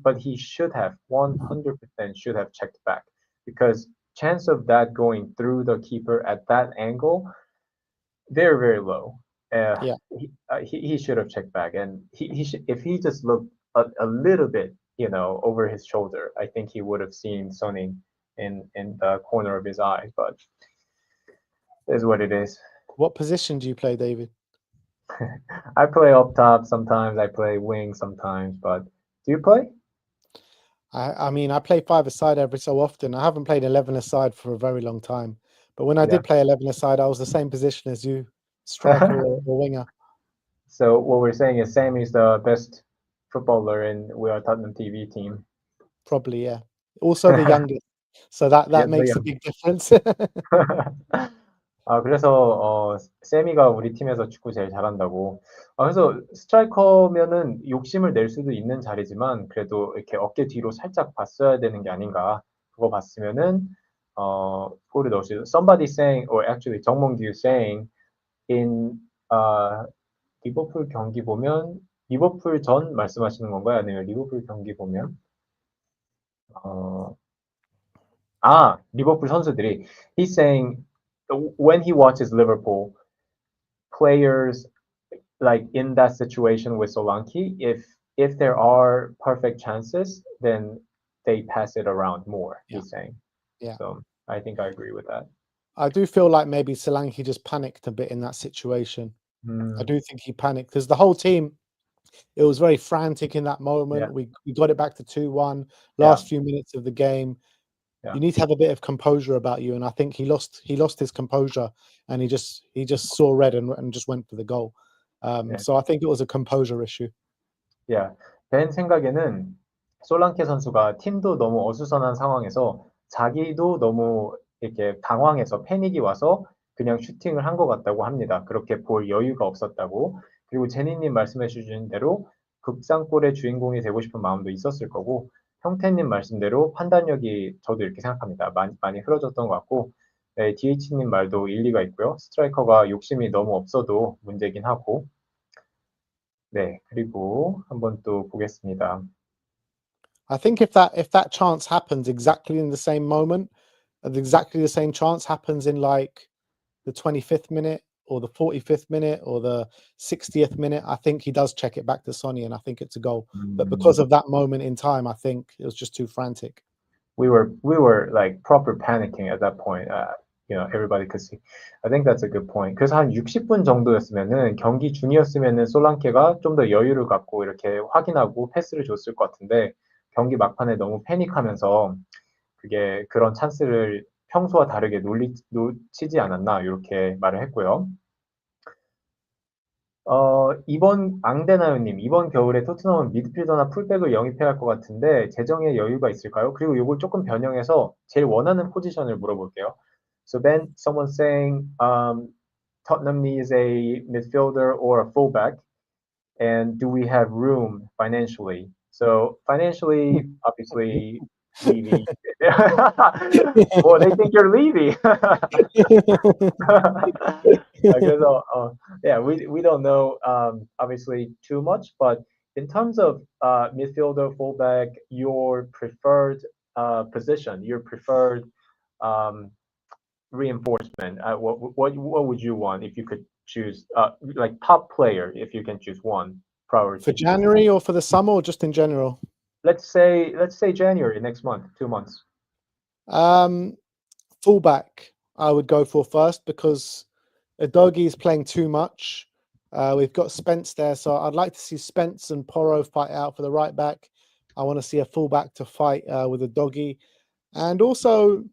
But he should have 100% should have checked back because chance of that going through the keeper at that angle, very very low. Yeah. He should have checked back, and he should, if he just looked a little bit, over his shoulder, I think he would have seen Sonny in the corner of his eye. But it is what it is. What position do you play, David? I play up top sometimes. I play wing sometimes. But do you play? I mean, I play five-a-side every so often. I haven't played 11-a-side for a very long time. But when I did play 11-a-side, I was the same position as you, striker or winger. So what we're saying is Sammy's the best footballer in We Are Tottenham TV team. Probably, yeah. Also the youngest. So that Yeah, makes the a big difference. 그래서 세미가 우리 팀에서 축구 제일 잘한다고. 그래서 스트라이커면은 욕심을 낼 수도 있는 자리지만 그래도 이렇게 어깨 뒤로 살짝 봤어야 되는 게 아닌가. 그거 봤으면은 골을 넣을 수 있어. Somebody saying, or actually 정몽규 saying in 리버풀 경기 보면 리버풀 전 말씀하시는 건가요? 아니면 리버풀 경기 보면 리버풀 선수들이 he's saying when he watches Liverpool players like in that situation with Solanke, if there are perfect chances, then they pass it around more. He's saying. Yeah. So I think I agree with that. I do feel like maybe Solanke just panicked a bit in that situation. I do think he panicked because the whole team, it was very frantic in that moment. Yeah. We got it back to 2-1. Last few minutes of the game. You need to have a bit of composure about you, and I think he lost his composure, and he just saw red and just went for the goal. So I think it was a composure issue. Yeah. 벤 생각에는 솔랑케 선수가 팀도 너무 어수선한 상황에서 자기도 너무 이렇게 당황해서 패닉이 와서 그냥 슈팅을 한 것 같다고 합니다. 그렇게 볼 여유가 없었다고. 그리고 제니님 말씀해 주신 대로 극상골의 주인공이 되고 싶은 마음도 있었을 거고 형태님 말씀대로 판단력이 저도 이렇게 생각합니다. 많이 흐려졌던 것 같고 네, DH님 말도 일리가 있고요. 스트라이커가 욕심이 너무 없어도 문제긴 하고 네, 그리고 한번 또 보겠습니다. I think if that chance happens exactly in the same moment, exactly the same chance happens in like the 25th minute or the 45th minute or the 60th minute, I think he does check it back to Sonny, and I think it's a goal. But because of that moment in time, I think it was just too frantic. We were like proper panicking at that point. Everybody could see. I think that's a good point. 그래서 한 60분 정도였으면은 경기 중이었으면은 솔랑케가 좀 더 여유를 갖고 이렇게 확인하고 패스를 줬을 것 같은데 경기 막판에 너무 패닉하면서 그게 그런 찬스를 평소와 다르게 놓치지 않았나 이렇게 말을 했고요. 이번 앙데나요님, 이번 겨울에 토트넘은 미드필더나 풀백을 영입해야 할 것 같은데 재정에 여유가 있을까요? 그리고 이걸 조금 변형해서 제일 원하는 포지션을 물어볼게요. So then someone saying Tottenham needs a midfielder or a fullback, and do we have room financially? So financially, obviously, Levy. Well, they think you're Levy. 그래서 yeah, we don't know obviously too much, but in terms of midfielder, fullback, your preferred position, your preferred um, reinforcement, what would you want if you could choose like top player if you can choose one priority? For January or for the summer or just in general? Let's say January next month, 2 months. Fullback, I would go for first because Udogie is playing too much. We've got Spence there, so I'd like to see Spence and Porro fight out for the right back. I want to see a fullback to fight with Udogie. And also,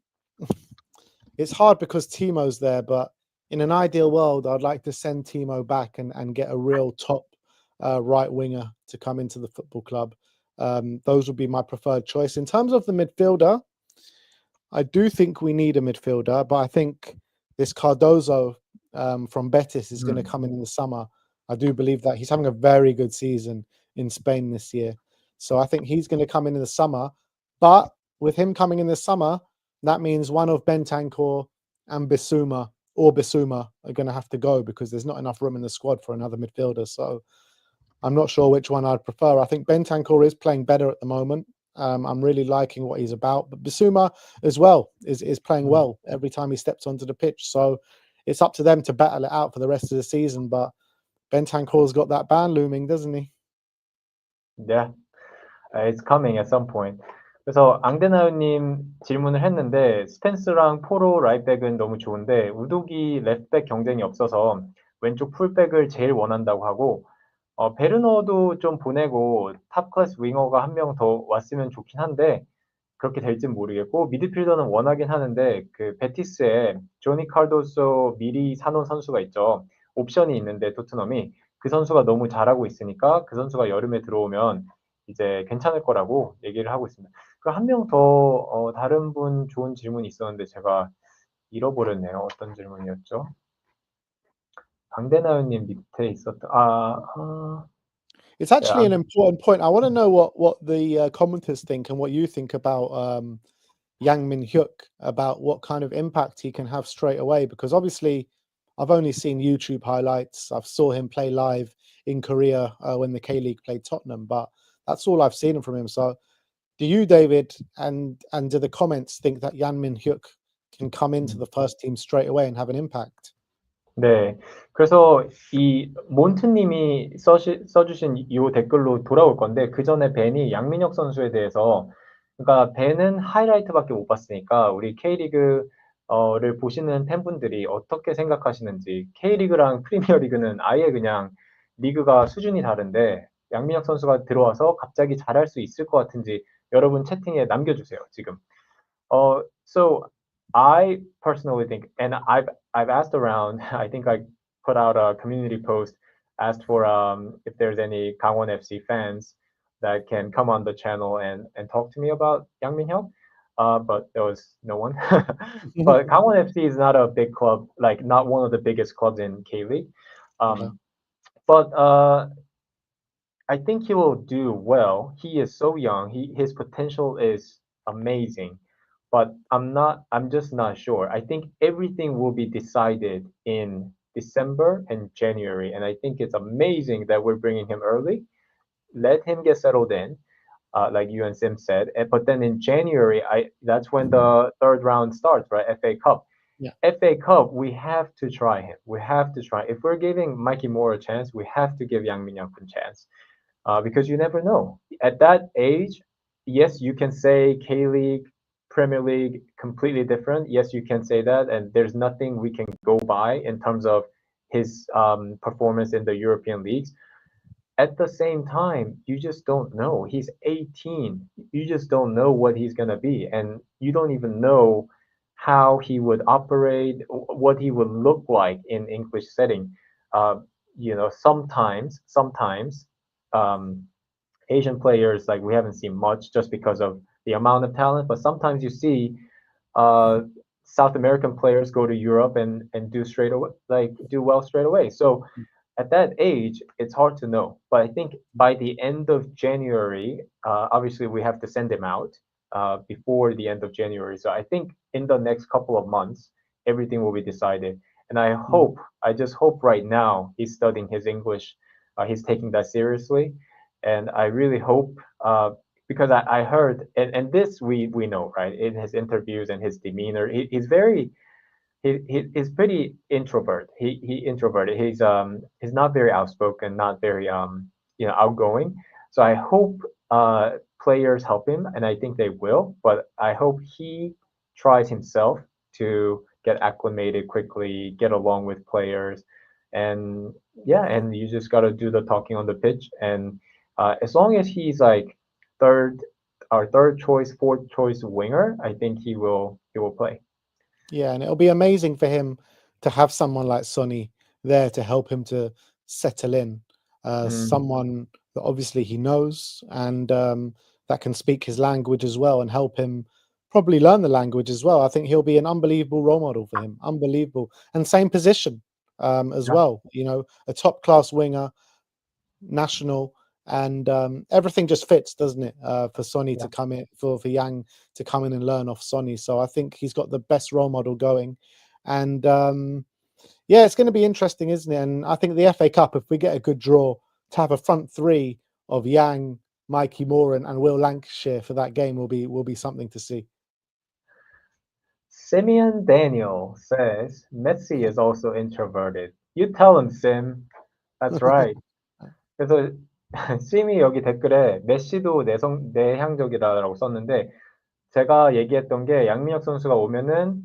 it's hard because Timo's there, but in an ideal world, I'd like to send Timo back and get a real top right winger to come into the football club. Those would be my preferred choice. In terms of the midfielder, I do think we need a midfielder, but I think this Cardozo from Betis is going to come in the summer. I do believe that he's having a very good season in Spain this year. So I think he's going to come in the summer. But with him coming in the summer, that means one of Bentancur and Bissouma are going to have to go because there's not enough room in the squad for another midfielder. So I'm not sure which one I'd prefer. I think Bentancur is playing better at the moment. I'm really liking what he's about. But Bissouma as well is playing well every time he steps onto the pitch. So it's up to them to battle it out for the rest of the season. But Bentancur's got that ban looming, doesn't he? Yeah, it's coming at some point. 그래서 앙데나요님 질문을 했는데 스펜스랑 포로 라이트백은 너무 좋은데 우도기 레프트백 경쟁이 없어서 왼쪽 풀백을 제일 원한다고 하고 베르너도 좀 보내고 탑 클래스 윙어가 한 명 더 왔으면 좋긴 한데 그렇게 될진 모르겠고 미드필더는 원하긴 하는데 그 베티스에 조니 칼도소 미리 사놓은 선수가 있죠. 옵션이 있는데 토트넘이 그 선수가 너무 잘하고 있으니까 그 선수가 여름에 들어오면 이제 괜찮을 거라고 얘기를 하고 있습니다. 그 한 명 더 다른 분 좋은 질문이 있었는데 제가 잃어버렸네요. 어떤 질문이었죠? 강대나요님 밑에 있었던 It's actually an important point. I want to know what the commenters think and what you think about Yang Min-hyuk, about what kind of impact he can have straight away. Because obviously, I've only seen YouTube highlights. I've saw him play live in Korea when the K-League played Tottenham, but that's all I've seen from him. So do you, David, and do the comments think that Yang Min-hyuk can come into the first team straight away and have an impact? 네, 그래서 이 몬트님이 써주신 이 댓글로 돌아올 건데 그 전에 벤이 양민혁 선수에 대해서 그러니까 벤은 하이라이트밖에 못 봤으니까 우리 K리그를 보시는 팬분들이 어떻게 생각하시는지 K리그랑 프리미어리그는 아예 그냥 리그가 수준이 다른데 양민혁 선수가 들어와서 갑자기 잘할 수 있을 것 같은지 여러분 채팅에 남겨주세요 지금. So I personally think, and I've asked around. I think I put out a community post, asked for if there's any Gangwon FC fans that can come on the channel and talk to me about Yang Min-hyuk. But there was no one. But Gangwon FC is not a big club, like not one of the biggest clubs in K League. But I think he will do well. He is so young. His potential is amazing. But I'm just not sure. I think everything will be decided in December and January. And I think it's amazing that we're bringing him early. Let him get settled in, like you and Sim said. But then in January, that's when the third round starts, right? FA Cup. Yeah. FA Cup, we have to try him. We have to try. If we're giving Mikey Moore a chance, we have to give Yang Min-hyuk a chance. Because you never know. At that age, yes, you can say K-League, Premier League, completely different. Yes, you can say that, and there's nothing we can go by in terms of his performance in the European leagues. At the same time, you just don't know. He's 18. You just don't know what he's going to be, and you don't even know how he would operate, what he would look like in English setting. Sometimes Asian players, like we haven't seen much just because of the amount of talent, but sometimes you see South American players go to Europe and do well straight away. So at that age, it's hard to know. But I think by the end of January, obviously we have to send him out. before the end of January. So I think in the next couple of months, everything will be decided. And I just hope right now he's studying his English. He's taking that seriously. And I really hope, because I heard, and this we know, right, in his interviews and his demeanor, he's pretty introvert. He introverted. He's not very outspoken, not very outgoing. So I hope players help him, and I think they will. But I hope he tries himself to get acclimated quickly, get along with players, and yeah, and you just got to do the talking on the pitch. And as long as he's like third, our third choice, fourth choice winger, I think he will play. Yeah, and it'll be amazing for him to have someone like Sonny there to help him to settle in. Mm, Someone that obviously he knows and that can speak his language as well and help him probably learn the language as well. I think he'll be an unbelievable role model for him. Unbelievable. And same position as yeah, well. You know, a top class winger, national, and everything just fits, doesn't it? For Sonny yeah. to come in, for Yang to come in and learn off Sonny. So I think he's got the best role model going, and yeah, it's going to be interesting, isn't it? And I think the FA Cup, if we get a good draw, to have a front three of Yang, Mikey Moran, and Will Lancashire for that game will be something to see. Simeon Daniel says Messi is also introverted. You tell him, Sim. That's right. 그래서 심이 여기 댓글에 메시도 내향적이다라고 썼는데 제가 얘기했던 게 양민혁 선수가 오면은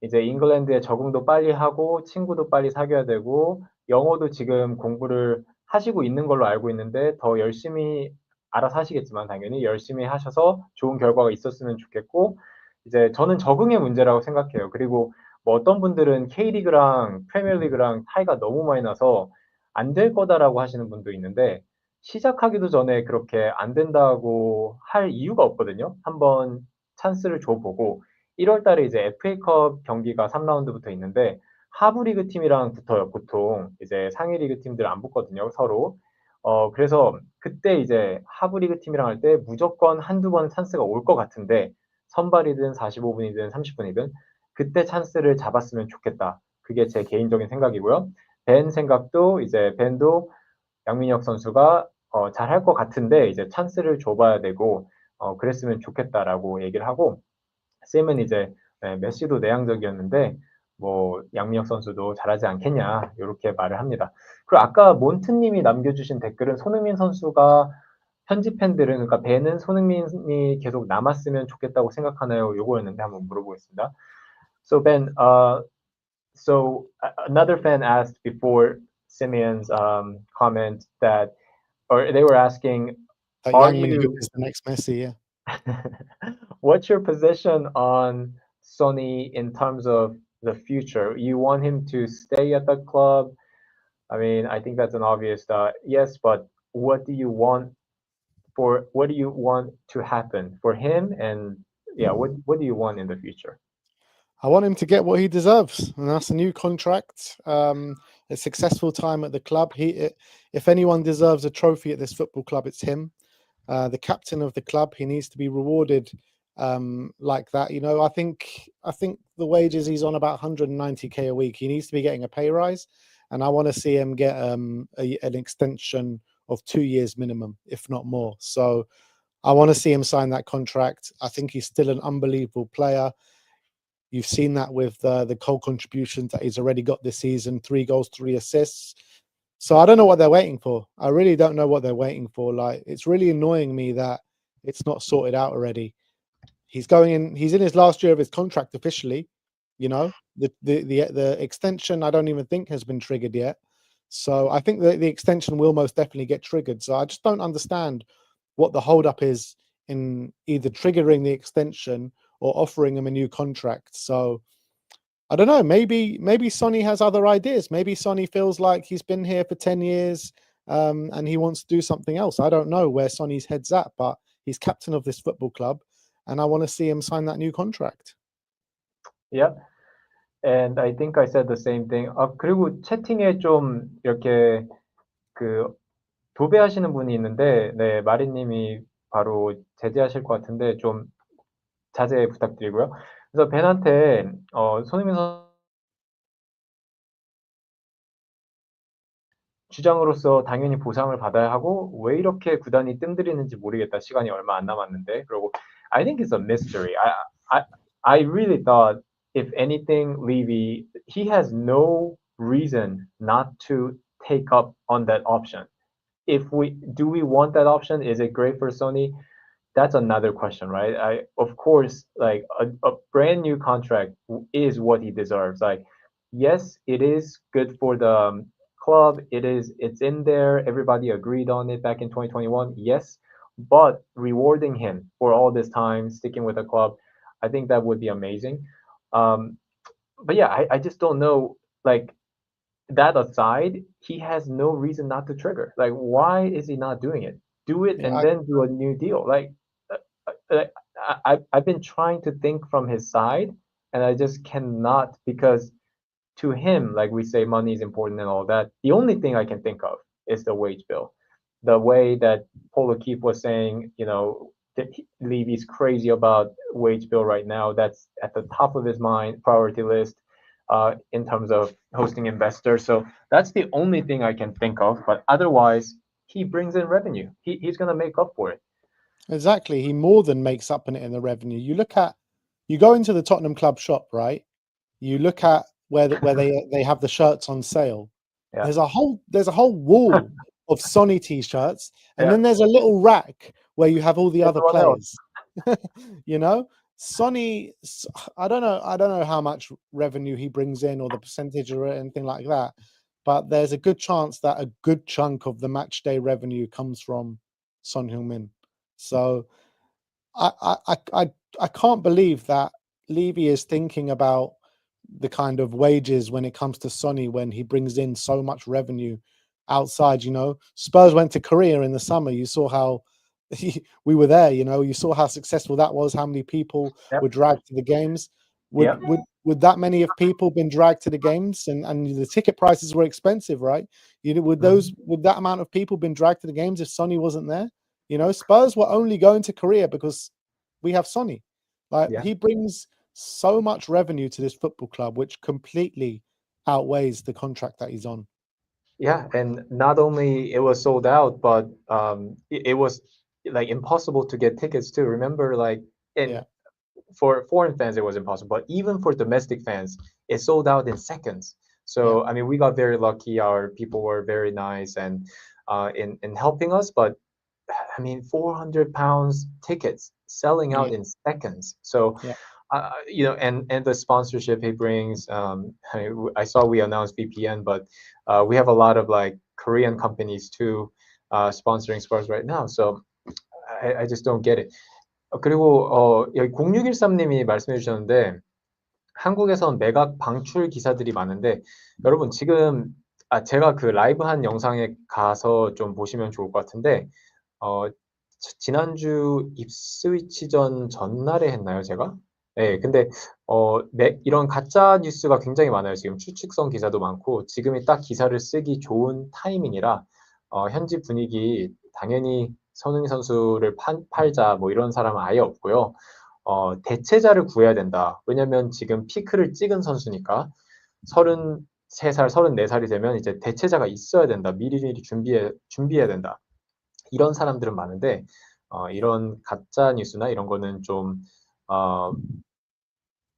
이제 잉글랜드에 적응도 빨리 하고 친구도 빨리 사귀어야 되고 영어도 지금 공부를 하시고 있는 걸로 알고 있는데 더 열심히 알아서 하시겠지만 당연히 열심히 하셔서 좋은 결과가 있었으면 좋겠고 이제 저는 적응의 문제라고 생각해요. 그리고 뭐 어떤 분들은 K리그랑 프리미어리그랑 차이가 너무 많이 나서 안 될 거다라고 하시는 분도 있는데 시작하기도 전에 그렇게 안 된다고 할 이유가 없거든요. 한번 찬스를 줘보고 1월 달에 이제 FA컵 경기가 3라운드부터 있는데 하부 리그 팀이랑 붙어요, 보통. 이제 상위 리그 팀들 안 붙거든요, 서로. 그래서 그때 이제 하부 리그 팀이랑 할 때 무조건 한두 번 찬스가 올 것 같은데 선발이든 45분이든 30분이든 그때 찬스를 잡았으면 좋겠다. 그게 제 개인적인 생각이고요. 벤 생각도 이제 벤도 양민혁 선수가 잘할 것 같은데 이제 찬스를 줘봐야 되고 그랬으면 좋겠다라고 얘기를 하고 쌤은 이제 메시도 내향적이었는데 뭐 양민혁 선수도 잘하지 않겠냐 이렇게 말을 합니다. 그리고 아까 몬트님이 남겨주신 댓글은 손흥민 선수가 현지 팬들은 그러니까 벤은 손흥민이 계속 남았으면 좋겠다고 생각하나요? 요거였는데 한번 물어보겠습니다. So Ben, so another fan asked before Simeon's comment that, or they were asking, That are Yang Min-hyuk you is the next Messi. Yeah. what's your position on Sonny in terms of the future? You want him to stay at the club? I mean, I think that's an obvious yes, but what do you want to happen for him? And yeah, what do you want in the future? I want him to get what he deserves, and that's a new contract, a successful time at the club. If anyone deserves a trophy at this football club, it's him. The captain of the club. He needs to be rewarded like that. You know, I think the wages he's on about 190k a week. He needs to be getting a pay rise, and I want to see him get an extension of 2 years minimum, if not more. So I want to see him sign that contract. I think he's still an unbelievable player. You've seen that with the goal contributions that he's already got this season, 3 goals, 3 assists. So I don't know what they're waiting for. I really don't know what they're waiting for. Like, it's really annoying me that it's not sorted out already. He's in his last year of his contract officially. You know, the extension I don't even think has been triggered yet. So I think that the extension will most definitely get triggered. So I just don't understand what the holdup is in either triggering the extension or offering him a new contract. So I don't know. Maybe Sonny has other ideas. Maybe Sonny feels like he's been here for 10 years and he wants to do something else. I don't know where Sonny's head's at, but he's captain of this football club, and I want to see him sign that new contract. Yeah. And I think I said the same thing. 그리고 채팅에 좀 이렇게 그 도배하시는 분이 있는데, 네, 마리님이 바로 제지하실 것 같은데 좀 자제 부탁드리고요. 그래서 벤한테 손흥민 주장으로서 당연히 보상을 받아야 하고 왜 이렇게 구단이 뜸들이는지 모르겠다. 시간이 얼마 안 남았는데. 그리고 I think it's a mystery. I I really thought if anything, Levy he has no reason not to take up on that option. If we want that option? Is it great for Sony? That's another question, right? I of course like a brand new contract is what he deserves. Like, yes, it is good for the club. It's in there. Everybody agreed on it back in 2021. Yes, but rewarding him for all this time sticking with the club, I think that would be amazing. Um, but yeah, I just don't know. Like that aside, he has no reason not to trigger. Like, why is he not doing it? Do it Yeah, and then do a new deal. Like, I've been trying to think from his side, and I just cannot because to him, like we say, money is important and all that. The only thing I can think of is the wage bill. The way that Paul O'Keefe was saying, that Levy's crazy about wage bill right now. That's at the top of his mind priority list in terms of hosting investors. So that's the only thing I can think of. But otherwise, he brings in revenue. He's gonna make up for it. exactly. He more than makes up in it in the revenue. You go into the Tottenham Club shop, right? You look at where they have the shirts on sale. Yeah. There's a whole wall of Sonny t-shirts, and Yeah. then there's a little rack where you have all the other Everyone else. players. You know, Sonny. I don't know how much revenue he brings in or the percentage or anything like that, but there's a good chance that a good chunk of the match day revenue comes from Son Heung-min. So I can't believe that Levy is thinking about the kind of wages when it comes to Sonny when he brings in so much revenue outside. Spurs went to Korea in the summer. You saw how we were there. You saw how successful that was. How many people Yep. were dragged to the games. Yep. Would that many of people been dragged to the games? And the ticket prices were expensive, right? Would that amount of people been dragged to the games if Sonny wasn't there? Spurs were only going to Korea because we have Sonny. Like, Yeah. he brings so much revenue to this football club, which completely outweighs the contract that he's on. Yeah, and not only it was sold out, but it was like impossible to get tickets too. Remember, like Yeah. for foreign fans it was impossible, but even for domestic fans, it sold out in seconds. So I mean, we got very lucky. Our people were very nice and in helping us, but I mean, £400 tickets selling out in seconds. So, Yeah. and the sponsorship he brings. I saw we announced VPN, but we have a lot of like Korean companies too sponsoring Spurs right now. So I just don't get it. 그리고 여기 0613님이 말씀해 주셨는데 한국에선 매각 방출 기사들이 많은데 여러분 지금 제가 그 라이브 한 영상에 가서 좀 보시면 좋을 것 같은데 지난주 입스위치전 전날에 했나요, 제가? 네, 근데 이런 가짜 뉴스가 굉장히 많아요. 지금 추측성 기사도 많고 지금이 딱 기사를 쓰기 좋은 타이밍이라 현지 분위기 당연히 손흥민 선수를 팔자 뭐 이런 사람은 아예 없고요. 대체자를 구해야 된다. 왜냐면 지금 피크를 찍은 선수니까 33살, 34살이 되면 이제 대체자가 있어야 된다. 미리미리 준비해야 된다. 이런 사람들은 많은데 이런 가짜 뉴스나 이런 거는 좀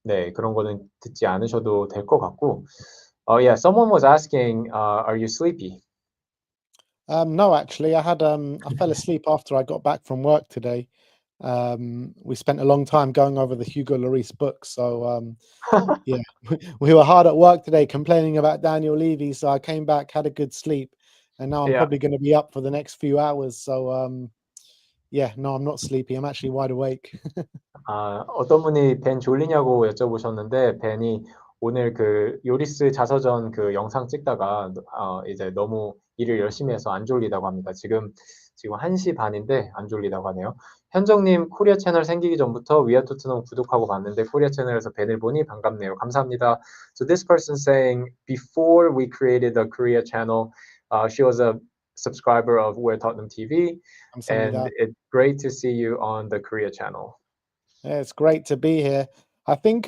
네, 그런 거는 듣지 않으셔도 될 것 같고. Yeah, someone was asking, are you sleepy? No, actually, I fell asleep after I got back from work today. We spent a long time going over the Hugo Lloris book, so yeah, we were hard at work today complaining about Daniel Levy. So I came back, had a good sleep, and now I'm Yeah. probably going to be up for the next few hours. So yeah, no, I'm not sleepy. I'm actually wide awake. 어떤 분이 벤 졸리냐고 여쭤보셨는데 벤이 오늘 그 요리스 자서전 그 영상 찍다가 이제 너무 일을 열심히 해서 안 졸리다고 합니다. 지금 1시 반인데 안 졸리다고 하네요. 현정님 코리아 채널 생기기 전부터 위아 토트넘 구독하고 봤는데 코리아 채널에서 벤을 보니 반갑네요. 감사합니다. So this person saying before we created the Korea channel, she was a subscriber of We're Tottenham TV, and 감사합니다. it's great to see you on the Korea channel. Yeah, it's great to be here. I think,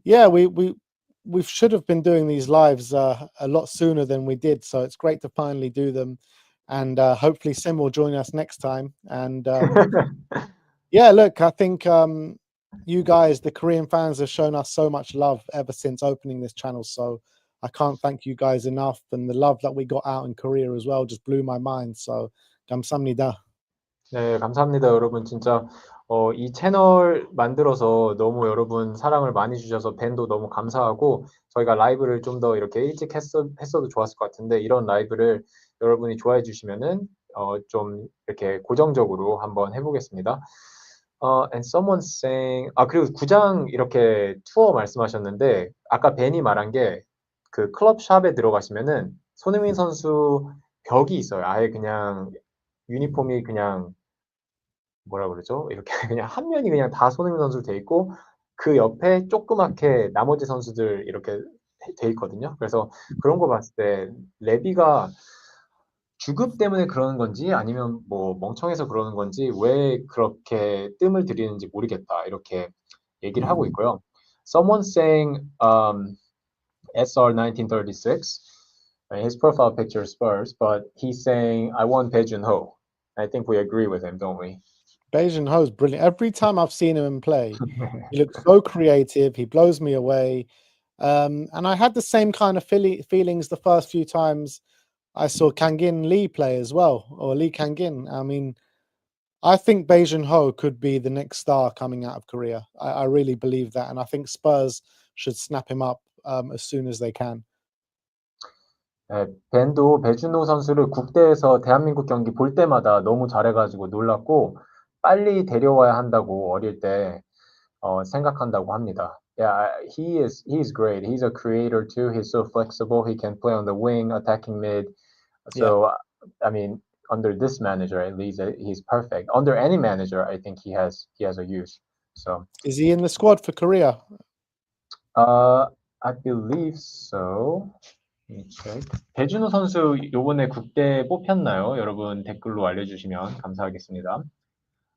yeah, we should have been doing these lives a lot sooner than we did. So it's great to finally do them, and hopefully Sim will join us next time. And yeah, look, I think you guys, the Korean fans, have shown us so much love ever since opening this channel. So I can't thank you guys enough. And the love that we got out in Korea as well just blew my mind. So 감사합니다. 네, 감사합니다, 여러분. 진짜 이 채널 만들어서 너무 여러분 사랑을 많이 주셔서 벤도 너무 감사하고 저희가 라이브를 좀 더 이렇게 일찍 했어도 좋았을 것 같은데 이런 라이브를 여러분이 좋아해 주시면은 좀 이렇게 고정적으로 한번 해보겠습니다. And someone's saying 그리고 구장 이렇게 투어 말씀하셨는데 아까 벤이 말한 게 그 클럽샵에 들어가시면은 손흥민 선수 벽이 있어요. 아예 그냥 유니폼이 그냥 뭐라 그러죠? 이렇게 그냥 한 면이 그냥 다 손흥민 선수로 돼 있고 그 옆에 조그맣게 나머지 선수들 이렇게 돼 있거든요. 그래서 그런 거 봤을 때 레비가 주급 때문에 그러는 건지 아니면 뭐 멍청해서 그러는 건지 왜 그렇게 뜸을 들이는지 모르겠다 이렇게 얘기를 하고 있고요. Someone saying SR 1936 his profile picture is Spurs, but he's saying I want Bae Jun-ho. I think we agree with him, don't we? Bae Jun-ho is brilliant. Every time I've seen him play, he looks so creative. He blows me away. And I had the same kind of feelings the first few times I saw Kangin Lee play as well, or Lee Kangin. I mean, I think Bae Jun-ho could be the next star coming out of Korea. I really believe that. And I think Spurs should snap him up as soon as they can. 네, 벤도 배준호 선수를 국대에서 대한민국 경기 볼 때마다 너무 잘해가지고 놀랐고 빨리 데려와야 한다고 어릴 때 생각한다고 합니다. Yeah, he is great. He's a creator too. He's so flexible. He can play on the wing, attacking mid. So I mean, under this manager at least, he's perfect. Under any manager, I think he has a use. So is he in the squad for Korea? I believe so. 배준호 선수 요번에 국대 뽑혔나요? 여러분 댓글로 알려주시면 감사하겠습니다.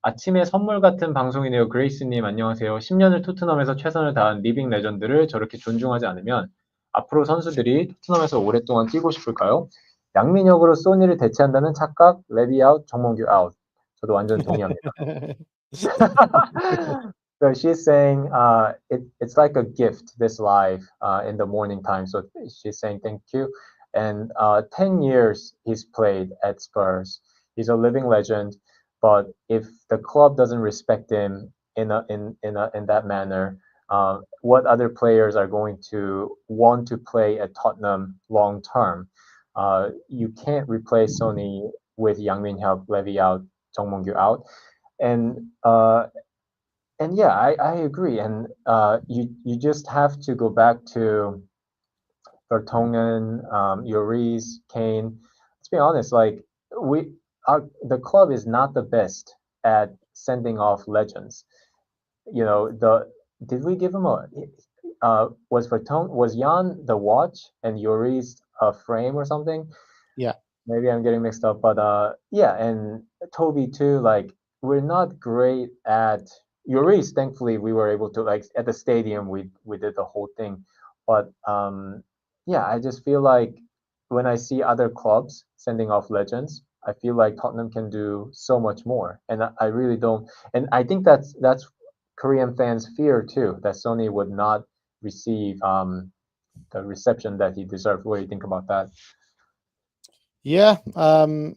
아침에 선물 같은 방송이네요. 그레이스님 안녕하세요. 10년을 토트넘에서 최선을 다한 리빙 레전드를 저렇게 존중하지 않으면 앞으로 선수들이 토트넘에서 오랫동안 뛰고 싶을까요? 양민혁으로 소니를 대체한다는 착각, 레비 아웃, 정몽규 아웃. 저도 완전 동의합니다. So she's saying it's like a gift, this live in the morning time. So she's saying thank you. And 10 years he's played at Spurs. He's a living legend. But if the club doesn't respect him in that manner, what other players are going to want to play at Tottenham long term? You can't replace Sonny with Yang Min-hyuk, Levy out, Jong Mong-gyu out, and yeah, I agree. And you just have to go back to Vertonghen, Lloris, Kane. Let's be honest, like the club is not the best at sending off legends. You know, did we give him was Jan the watch and Lloris a frame or something? Yeah. Maybe I'm getting mixed up, but yeah, and Toby too. Like we're not great at Lloris. Thankfully, we were able to like at the stadium. We did the whole thing, but yeah, I just feel like when I see other clubs sending off legends, I feel like Tottenham can do so much more, and I really don't. And I think that's Korean fans' fear too, that Sonny would not receive the reception that he deserved. What do you think about that? Yeah,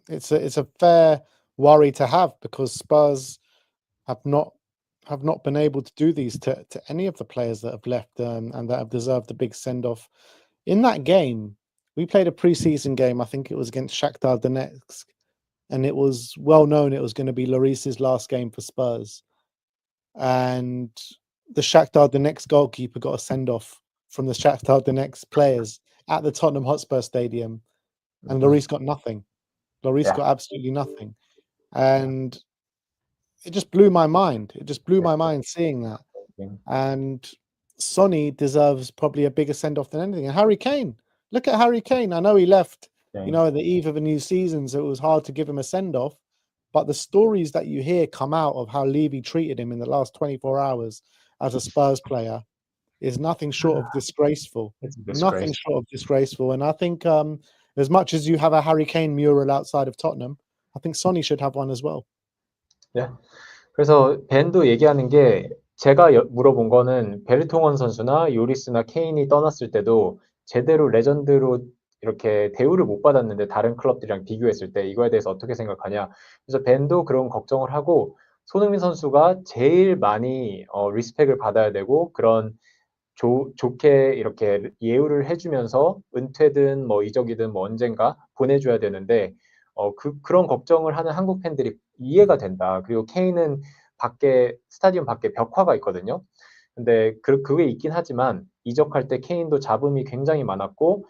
it's a fair worry to have because Spurs have not been able to do these to any of the players that have left and that have deserved a big send off. In that game, we played a preseason game. I think it was against Shakhtar Donetsk, and it was well known it was going to be Lloris's last game for Spurs. And the Shakhtar Donetsk goalkeeper got a send off from the Shakhtar Donetsk players at the Tottenham Hotspur Stadium. And Lloris got nothing. Lloris got absolutely nothing. And it just blew my mind. It just blew my mind seeing that. And Sonny deserves probably a bigger send-off than anything. And Harry Kane, look at Harry Kane. I know he left, at the eve of a new season, so it was hard to give him a send-off. But the stories that you hear come out of how Levy treated him in the last 24 hours as a Spurs player is nothing short of disgraceful. It's a Nothing disgrace. short of disgraceful. And I think as much as you have a Harry Kane mural outside of Tottenham, I think Sonny should have one as well. Yeah. 그래서 벤도 얘기하는 게 제가 물어본 거는 베르통원 선수나 요리스나 케인이 떠났을 때도 제대로 레전드로 이렇게 대우를 못 받았는데 다른 클럽들이랑 비교했을 때 이거에 대해서 어떻게 생각하냐. 그래서 벤도 그런 걱정을 하고 손흥민 선수가 제일 많이 리스펙을 받아야 되고 그런 좋게 이렇게 예우를 해주면서 은퇴든 뭐 이적이든 뭐 언젠가 보내줘야 되는데 그런 걱정을 하는 한국 팬들이 이해가 된다. 그리고 케인은 스타디움 밖에 벽화가 있거든요. 근데 그게 있긴 하지만 이적할 때 케인도 잡음이 굉장히 많았고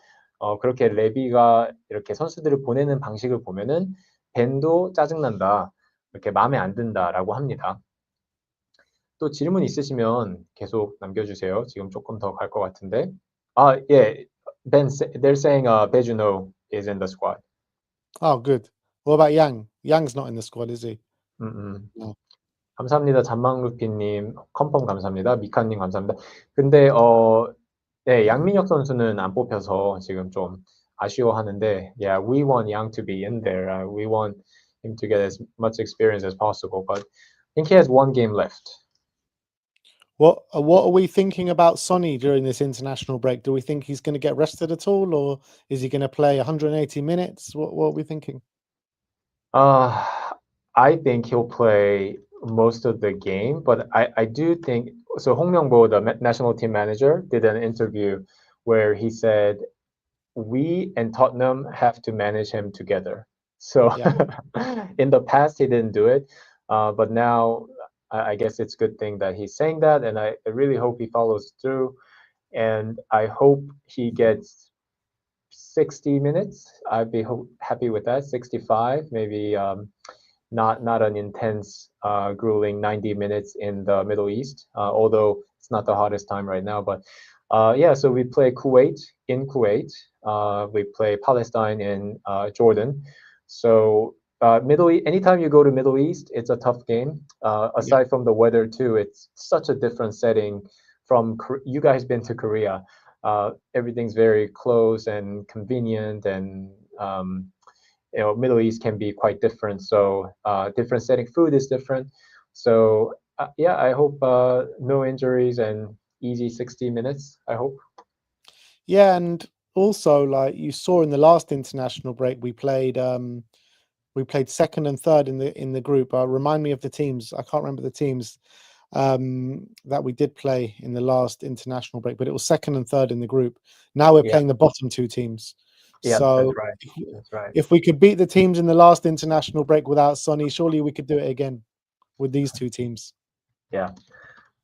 그렇게 레비가 이렇게 선수들을 보내는 방식을 보면은 벤도 짜증난다. 이렇게 마음에 안 든다라고 합니다. 또 질문 있으시면 계속 남겨주세요. 지금 조금 더 갈 것 같은데. 예. They're saying Bejuno is in the squad. Oh, good. What about Yang? Yang's not in the squad, is he? No. 감사합니다. 잔망루피님 컨펌 감사합니다. 미카님 감사합니다. 근데 네, 양민혁 선수는 안 뽑혀서 지금 좀 아쉬워하는데, yeah, we want Yang to be in there. We want him to get as much experience as possible, but I think he has one game left. What are we thinking about Sonny during this international break? Do we think he's going to get rested at all, or is he going to play 180 minutes? What are we thinking? I think he'll play most of the game, but I do think so. Hong Myung-bo, the national team manager, did an interview where he said we and Tottenham have to manage him together. So in the past he didn't do it, but now I guess it's a good thing that he's saying that, and I really hope he follows through, and I hope he gets 60 minutes. I'd be happy with that. 65, maybe not an intense, grueling 90 minutes in the Middle East, although it's not the hottest time right now. But yeah, so we play Kuwait in Kuwait. We play Palestine in Jordan. So Middle East, anytime you go to Middle East, it's a tough game. Aside from the weather too, it's such a different setting from you guys been to Korea. Everything's very close and convenient, and Middle East can be quite different. So different setting, food is different. So yeah, I hope no injuries and easy 60 minutes. I hope. Yeah, and also like you saw in the last international break, we played second and third in the group. Remind me of the teams. I can't remember the teams that we did play in the last international break, but it was second and third in the group. Now we're playing the bottom two teams. Yeah, so that's right. That's right. If we could beat the teams in the last international break without Sonny, surely we could do it again with these two teams. Yeah.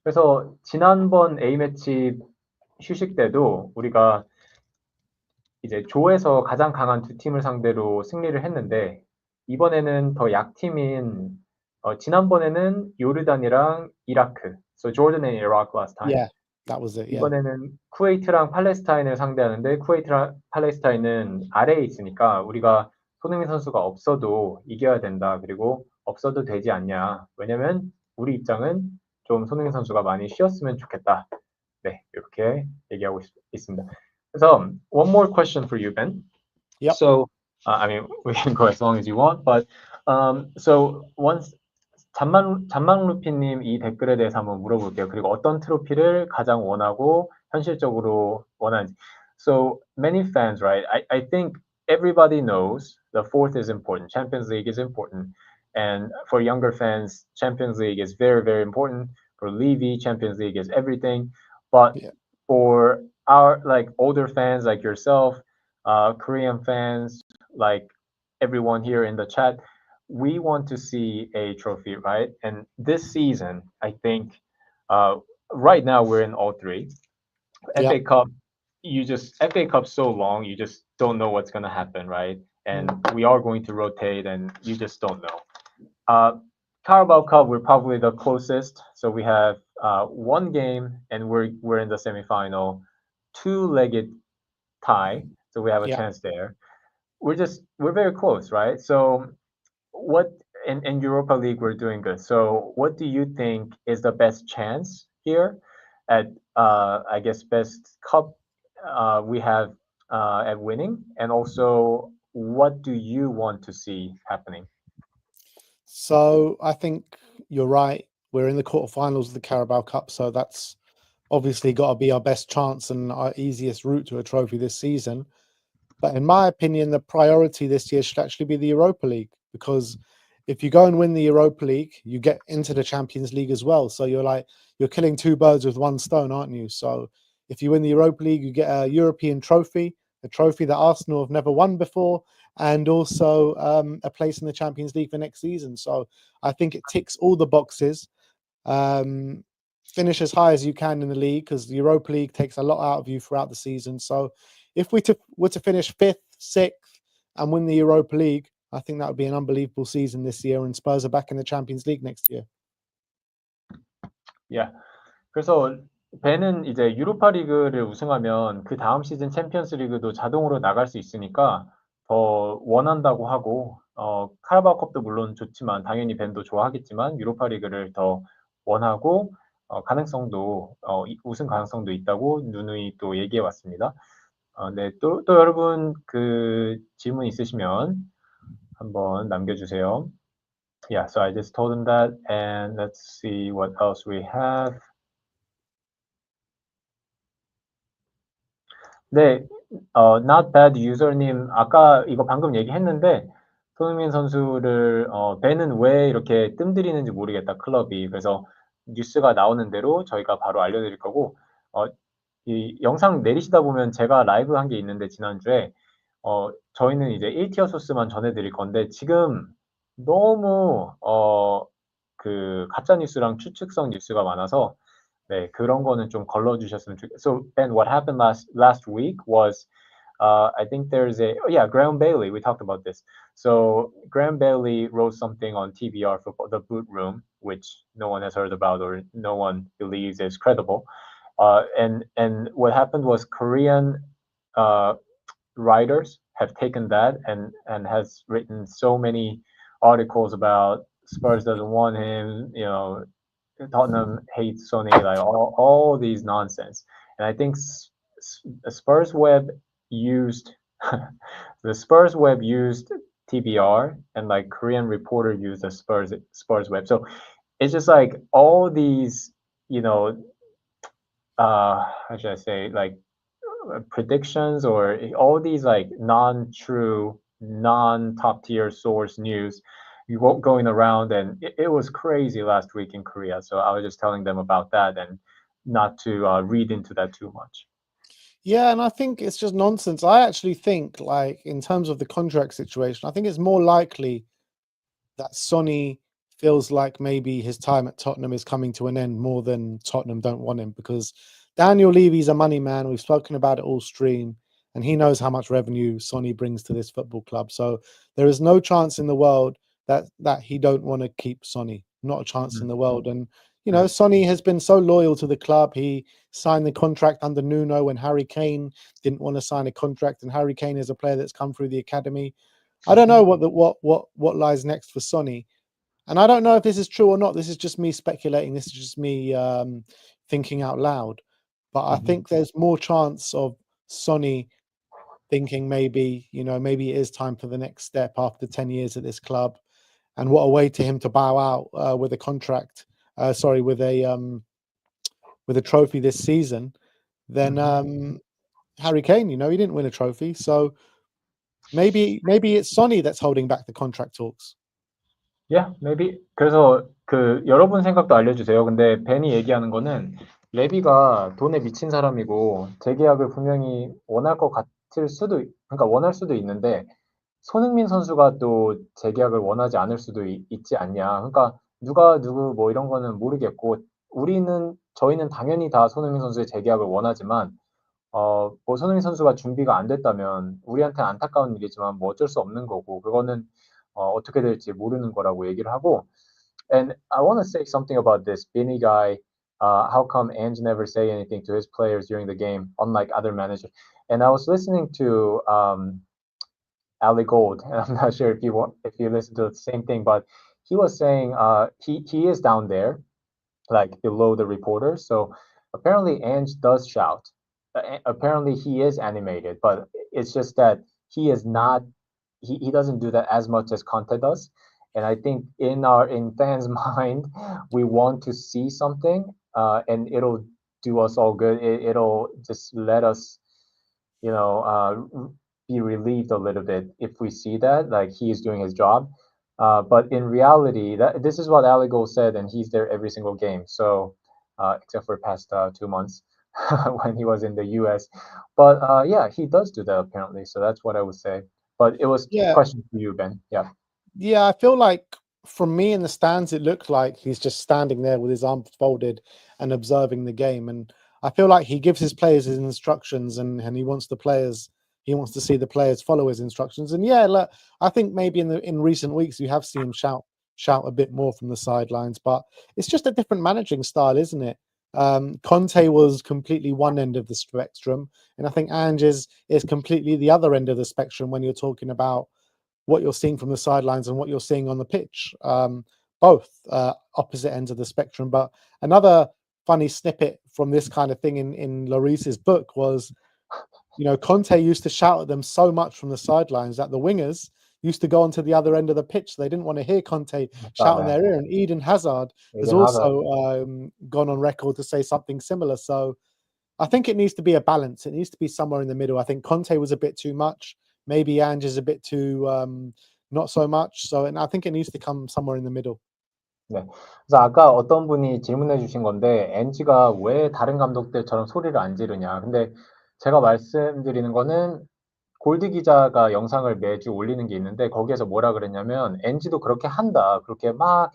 그래서 지난번 A매치 휴식 때도 우리가 이제 조에서 가장 강한 두 팀을 상대로 승리를 했는데 이번에는 더 약팀인 지난번에는 요르단이랑 이라크, so Jordan and Iraq last time. Yeah, that was it. Yeah. 이번에는 쿠웨이트랑 팔레스타인을 상대하는데 쿠웨이트랑 팔레스타인은 아래에 있으니까 우리가 손흥민 선수가 없어도 이겨야 된다. 그리고 없어도 되지 않냐. 왜냐면 우리 입장은 좀 손흥민 선수가 많이 쉬었으면 좋겠다. 네, 이렇게 얘기하고 있습니다. So, one more question for you, Ben. Yep. So, I mean, we can go as long as you want, but so once 잔망루피님 이 댓글에 대해서 한번 물어볼게요. 그리고 어떤 트로피를 가장 원하고 현실적으로 원하는지. So many fans, right? I think everybody knows the fourth is important. Champions League is important, and for younger fans, Champions League is very, very important. For Levy, Champions League is everything. But for our like older fans like yourself, Korean fans, like everyone here in the chat, we want to see a trophy, right? And this season, I think right now we're in all three. FA Cup, FA Cup's so long, you just don't know what's gonna happen, right? And we are going to rotate, and you just don't know. Carabao Cup, we're probably the closest. So we have one game, and we're in the semifinal, two-legged tie, so we have a chance there. We're very close, right? So what in Europa League we're doing good. So what do you think is the best chance here at I guess best cup we have at winning, and also what do you want to see happening? So I think you're right. We're in the quarterfinals of the Carabao Cup, so that's obviously got to be our best chance and our easiest route to a trophy this season. But in my opinion, the priority this year should actually be the Europa League, because if you go and win the Europa League, you get into the Champions League as well. So you're killing two birds with one stone, aren't you? So if you win the Europa League, you get a European trophy, a trophy that Arsenal have never won before, and also a place in the Champions League for next season. So I think it ticks all the boxes. Um, Finish as high as you can in the league, because the Europa League takes a lot out of you throughout the season. So if we were to finish fifth, sixth, and win the Europa League, I think that would be an unbelievable season this year, and Spurs are back in the Champions League next year. Yeah. 그래서 벤은 이제 유로파 리그를 우승하면 그 다음 시즌 챔피언스 리그도 자동으로 나갈 수 있으니까 더 원한다고 하고, 카라바오컵도 물론 좋지만 당연히 벤도 좋아하겠지만 유로파 리그를 더 원하고, 가능성도 우승 가능성도 있다고 누누이 또 얘기해 왔습니다. 네, 또 여러분 그 질문 있으시면 한번 남겨주세요. Yeah, so I just told him that, and let's see what else we have. 네, not bad user님, 아까 이거 방금 얘기했는데 손흥민 선수를 벤은 왜 이렇게 뜸들이는지 모르겠다, 클럽이. 그래서 뉴스가 나오는 대로 저희가 바로 알려드릴 거고, 이 영상 내리시다 보면 제가 라이브 한 게 있는데 지난주에 저희는 이제 1티어 소스만 전해드릴 건데 지금 너무 그 가짜 뉴스랑 추측성 뉴스가 많아서 네, 그런 거는 좀 걸러주셨으면 좋겠어요. So Ben, what happened last week was I think there's Graham Bailey. We talked about this. So Graham Bailey wrote something on TBR for the Boot Room, which no one has heard about or no one believes is credible. And what happened was Korean writers have taken that and has written so many articles about Spurs doesn't want him, Tottenham hates Sonny, like all these nonsense. And I think Spurs Web used the Spurs Web used TBR, and like Korean reporter used the Spurs Web. So it's just like all these, how should I say, like predictions or all these like non-true, non-top tier source news going around, and it was crazy last week in Korea. So I was just telling them about that and not to read into that too much. Yeah, and I think it's just nonsense. I actually think, like, in terms of the contract situation, I think it's more likely that Sonny feels like maybe his time at Tottenham is coming to an end more than Tottenham don't want him, because Daniel Levy's a money man. We've spoken about it all stream, and he knows how much revenue Sonny brings to this football club. So there is no chance in the world that he don't want to keep Sonny. Not a chance in the world. And Sonny has been so loyal to the club. He signed the contract under Nuno when Harry Kane didn't want to sign a contract, and Harry Kane is a player that's come through the academy. I don't know what lies next for Sonny, and I don't know if this is true or not. This is just me speculating. This is just me thinking out loud. But I think there's more chance of Sonny thinking maybe it is time for the next step after 10 years at this club, and what a way to him to bow out with a contract. With a trophy this season. Then Harry Kane, he didn't win a trophy, so maybe it's Sonny that's holding back the contract talks. Yeah, maybe. 그래서 그 여러분 생각도 알려주세요. 근데 벤이 얘기하는 거는 레비가 돈에 미친 사람이고 재계약을 분명히 원할 것 같을 수도, 그러니까 원할 수도 있는데 손흥민 선수가 또 재계약을 원하지 않을 수도 있지 않냐. 그러니까 누가 누구 뭐 이런 거는 모르겠고 저희는 당연히 다 손흥민 선수의 재계약을 원하지만 뭐 손흥민 선수가 준비가 안 됐다면 우리한테는 안타까운 일이지만 뭐 어쩔 수 없는 거고 그거는 어떻게 될지 모르는 거라고 얘기를 하고. And I want to say something about this Benny guy. How come Ange never say anything to his players during the game, unlike other managers? And I was listening to Ali Gold, and I'm not sure if you listen to the same thing, but he was saying he is down there, like below the reporter. So apparently Ange does shout. Apparently he is animated, but it's just that he is not. He doesn't do that as much as Conte does. And I think in fans' mind, we want to see something, and it'll do us all good. It'll just let us, you know, be relieved a little bit if we see that like he is doing his job. But in reality, that this is what Ali Gold said, and he's there every single game. So except for past 2 months when he was in the U.S. But yeah, he does do that apparently. So that's what I would say. But it was a Yeah, question for you, Ben. Yeah. yeah. I feel like from me in the stands, it looked like he's just standing there with his arms folded and observing the game. And I feel like he gives his players his instructions, and he wants to see the players follow his instructions. And yeah, look, I think maybe in recent weeks you have seen him shout a bit more from the sidelines, but it's just a different managing style, isn't it? Conte was completely one end of the spectrum, and I think Ange is completely the other end of the spectrum when you're talking about what you're seeing from the sidelines and what you're seeing on the pitch. Both opposite ends of the spectrum. But another funny snippet from this kind of thing in Lloris's book was, Conte used to shout at them so much from the sidelines that the wingers used to go onto the other end of the pitch. They didn't want to hear Conte shout in their ear. And Eden Hazard has Eden Hazard. also gone on record to say something similar. So I think it needs to be a balance. It needs to be somewhere in the middle. I think Conte was a bit too much. Maybe Ange is a bit too not so much. So, and I think it needs to come somewhere in the middle. 네. 그래서 아까 어떤 분이 질문해 주신 건데, NG가 왜 다른 감독들처럼 소리를 안 지르냐. 근데 제가 말씀드리는 거는 골드 기자가 영상을 매주 올리는 게 있는데, 거기에서 뭐라 그랬냐면, NG도 그렇게 한다. 그렇게 막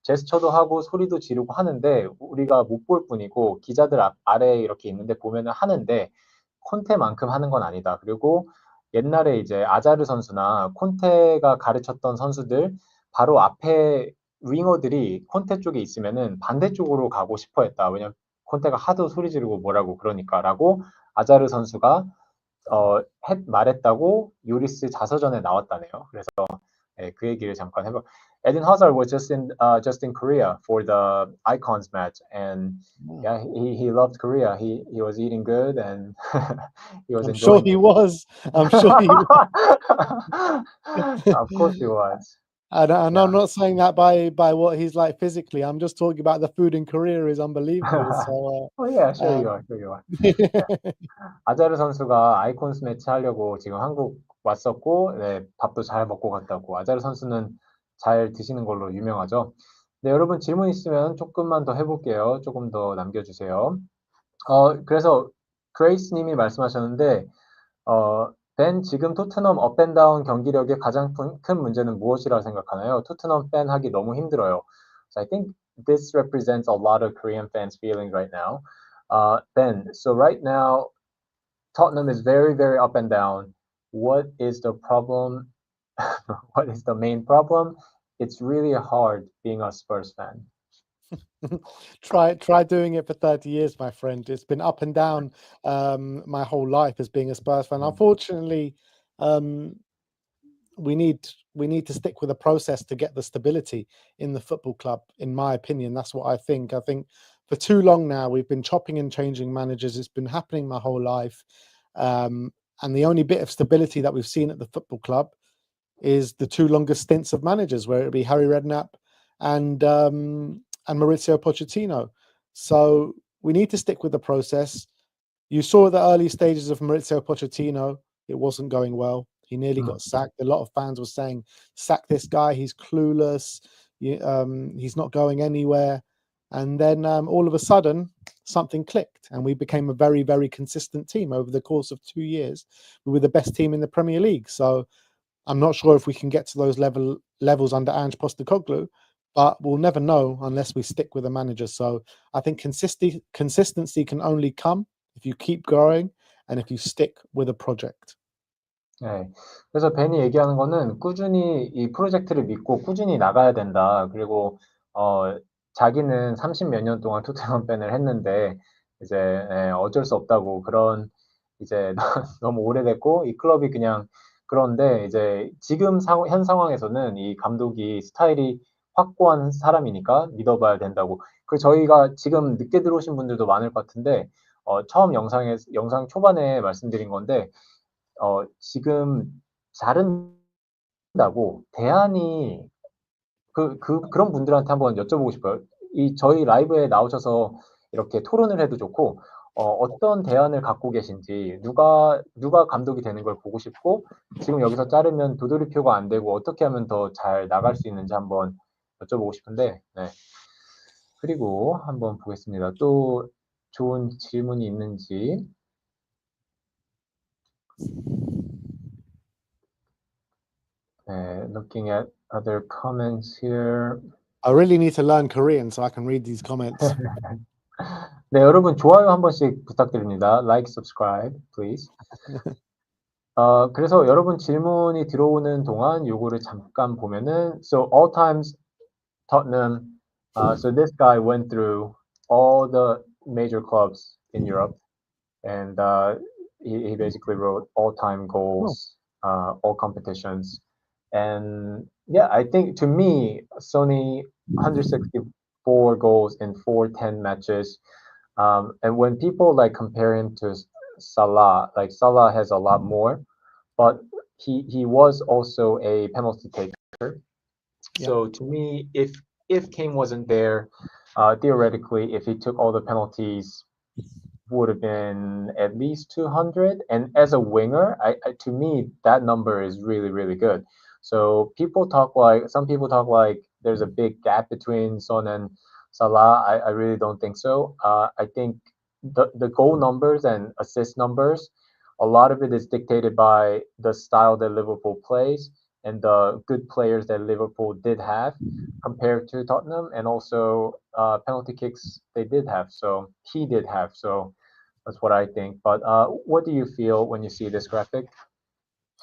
제스처도 하고 소리도 지르고 하는데, 우리가 못 볼 뿐이고, 기자들 아래에 이렇게 있는데 보면은 하는데, 콘테만큼 하는 건 아니다. 그리고 옛날에 이제 아자르 선수나 콘테가 가르쳤던 선수들 바로 앞에 윙어들이 콘테 쪽에 있으면은 반대쪽으로 가고 싶어 했다. 왜냐면 콘테가 하도 소리 지르고 뭐라고 그러니까라고 아자르 선수가 말했다고 요리스 자서전에 나왔다네요. 그래서 예, 그 얘기를 잠깐 해봐. Eden Hazard was just in Korea for the Icons match, and yeah, he loved Korea. He was eating good, and he was I'm sure enjoying he it. was. I'm sure he was. Of course he was. And Yeah. I'm not saying that by what he's like physically. I'm just talking about the food in Korea is unbelievable. So, Oh yeah, sure you are. Sure you are. Yeah. 아자르 선수가 아이콘스 매치 하려고 지금 한국 왔었고, 네, 밥도 잘 먹고 갔다고. 아자르 선수는 잘 드시는 걸로 유명하죠. 네, 여러분 질문 있으면 조금만 더 해볼게요. 조금 더 남겨주세요. 그래서 그레이스 님이 말씀하셨는데, 벤 지금 토트넘 업앤다운 경기력의 가장 큰 문제는 무엇이라고 생각하나요? 토트넘 팬 하기 너무 힘들어요. So I think this represents a lot of Korean fans feeling right now. Ben, so right now Tottenham is very, very up and down. What is the problem? What is the main problem? It's really hard being a Spurs fan. try doing it for 30 years, my friend. It's been up and down my whole life as being a Spurs fan. Unfortunately, we need to stick with a process to get the stability in the football club. In my opinion, that's what I think. I think for too long now we've been chopping and changing managers. It's been happening my whole life, and the only bit of stability that we've seen at the football club is the two longest stints of managers, where it'll be Harry Redknapp and Maurizio Pochettino. So we need to stick with the process. You saw the early stages of Maurizio Pochettino; it wasn't going well. He nearly got sacked. A lot of fans were saying, "Sack this guy. He's clueless. He's not going anywhere." And then all of a sudden, something clicked, and we became a very, very consistent team over the course of 2 years. We were the best team in the Premier League. So I'm not sure if we can get to those levels under Ange Postecoglou, but we'll never know unless we stick with a manager. So I think consistency can only come if you keep growing and if you stick with a project. 네. 그래서 벤이 얘기하는 거는 꾸준히 이 프로젝트를 믿고 꾸준히 나가야 된다. 그리고 자기는 30 몇 년 동안 토트넘 팬을 했는데 이제 어쩔 수 없다고 그런 이제 너무 오래됐고 이 클럽이 그냥 그런데 이제 지금 현 상황에서는 이 감독이 스타일이 확고한 사람이니까 믿어봐야 된다고. 그 저희가 지금 늦게 들어오신 분들도 많을 것 같은데 처음 영상 초반에 말씀드린 건데 지금 자른다고 대안이 그런 분들한테 한번 여쭤보고 싶어요. 저희 라이브에 나오셔서 이렇게 토론을 해도 좋고, 어떤 대안을 갖고 계신지, 누가 감독이 되는 걸 보고 싶고, 지금 여기서 자르면 도돌이표가 안 되고, 어떻게 하면 더 잘 나갈 수 있는지 한번 여쭤보고 싶은데, 네. 그리고 한번 보겠습니다. 또 좋은 질문이 있는지. 네, looking at other comments here. I really need to learn Korean so I can read these comments. 네, 여러분 좋아요 한 번씩 부탁드립니다. Like, subscribe, please. 그래서 여러분 질문이 들어오는 동안 요거를 잠깐 보면은 so all times Tottenham. So this guy went through all the major clubs in Europe, and he basically wrote all-time goals, all competitions, and yeah, I think to me, Sonny 164 goals in 410 matches, and when people like compare him to Salah, like Salah has a lot more, but he was also a penalty taker. Yeah. So to me, if Kane wasn't there, theoretically, if he took all the penalties, would have been at least 200. And as a winger, to me that number is really really good. So some people talk like there's a big gap between Son and Salah. I really don't think so. I think the goal numbers and assist numbers, a lot of it is dictated by the style that Liverpool plays and the good players that Liverpool did have compared to Tottenham, and also penalty kicks they did have. So he did have. So that's what I think. But what do you feel when you see this graphic?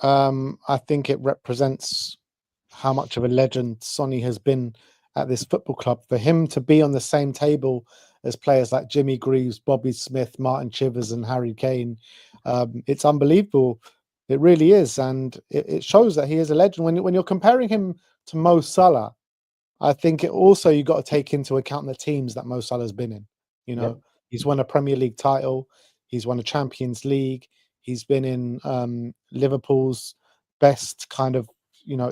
I think it represents how much of a legend Sonny has been at this football club. For him to be on the same table as players like Jimmy Greaves, Bobby Smith, Martin Chivers, and Harry Kane, it's unbelievable. It really is, and it shows that he is a legend. When you're comparing him to Mo Salah, I think you got to take into account the teams that Mo Salah's been in. You know, he's won a Premier League title, he's won a Champions League, he's been in Liverpool's best kind of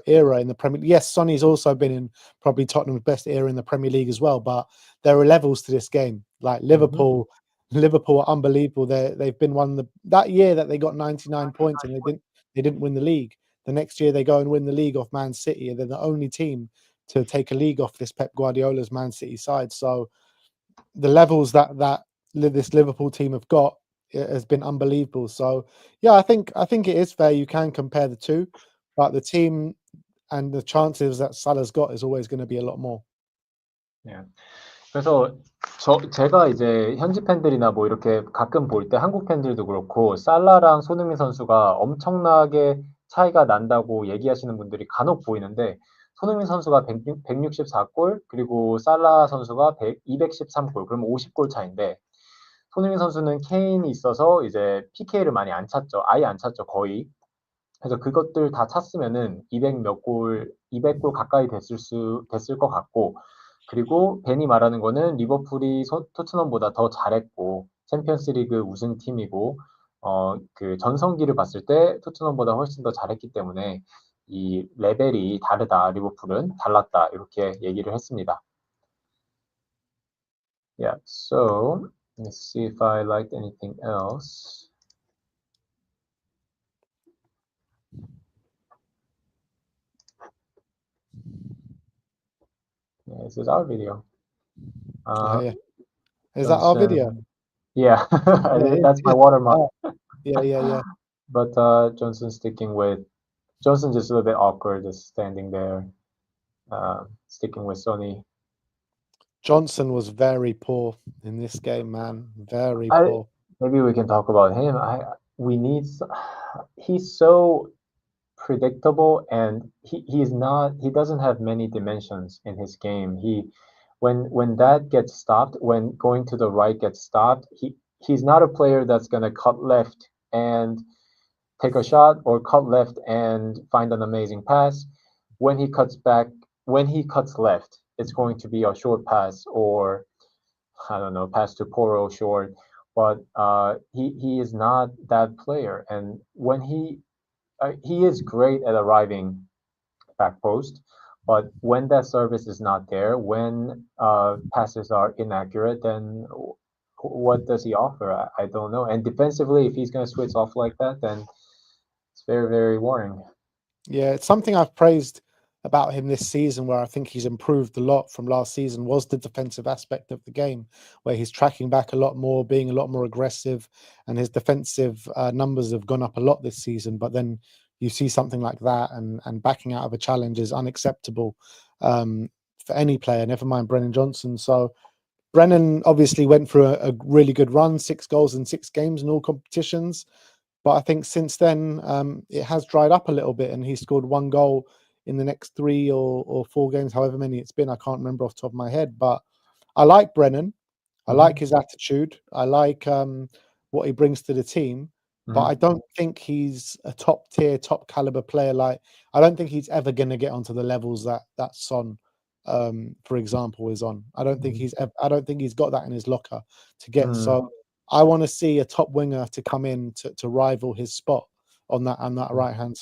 era in the Premier League. Yes, Sonny's also been in probably Tottenham's best era in the Premier League as well. But there are levels to this game. Like Liverpool are unbelievable. They've been that year that they got 99 points and they didn't win the league. The next year they go and win the league off Man City, and they're the only team to take a league off this Pep Guardiola's Man City side. So the levels that this Liverpool team have got has been unbelievable. So yeah, I think it is fair. You can compare the two, but the team and the chances that Salah's got is always going to be a lot more. Yeah. 그래서 제가 이제 현지 팬들이나 뭐 이렇게 가끔 볼 때 한국 팬들도 그렇고 살라랑 손흥민 선수가 엄청나게 차이가 난다고 얘기하시는 분들이 간혹 보이는데 손흥민 선수가 164골 그리고 살라 선수가 213골 그럼 50골 차인데 손흥민 선수는 케인이 있어서 이제 PK를 많이 안 찼죠. 아예 안 찼죠. 거의. 그래서 그것들 다 찼으면은 200골 가까이 됐을 것 같고, 그리고 벤이 말하는 거는 리버풀이 토트넘보다 더 잘했고, 챔피언스리그 우승팀이고, 그 전성기를 봤을 때 토트넘보다 훨씬 더 잘했기 때문에 이 레벨이 다르다, 리버풀은 달랐다 이렇게 얘기를 했습니다. Yeah, so let's see if I liked anything else. Yeah, this is our video. Yeah. Is that our video? Yeah, Yeah, that's my watermark. Oh, yeah. But Johnson's just a little bit awkward, just standing there, sticking with Sonny. Johnson was very poor in this game, man. Very poor. Maybe we can talk about him. He's so predictable, and he doesn't have many dimensions in his game. When that gets stopped, when going to the right gets stopped, he's not a player that's gonna cut left and take a shot or cut left and find an amazing pass. When when he cuts left, it's going to be a short pass or I don't know, pass to Poro short. But he is not that player, and when he is great at arriving back post, but when that service is not there, when passes are inaccurate, then what does he offer? I don't know. And defensively, if he's going to switch off like that, then it's very, very worrying. Yeah, it's something I've praised about him this season, where I think he's improved a lot from last season, was the defensive aspect of the game, where he's tracking back a lot more, being a lot more aggressive, and his defensive numbers have gone up a lot this season. But then you see something like that, and backing out of a challenge is unacceptable for any player, never mind Brennan Johnson. So Brennan obviously went through a really good run, 6 goals in 6 games in all competitions. But I think since then, it has dried up a little bit, and he scored 1 goal in the next 3 or 4 games, however many it's been. I can't remember off the top of my head. But I like Brennan. I like his attitude. I like what he brings to the team. But I don't think he's a top tier, top caliber player. Like, I don't think he's ever going to get onto the levels that Son, for example, is on. I don't think he's got that in his locker to get. So I want to see a top winger to come in to rival his spot on that right hand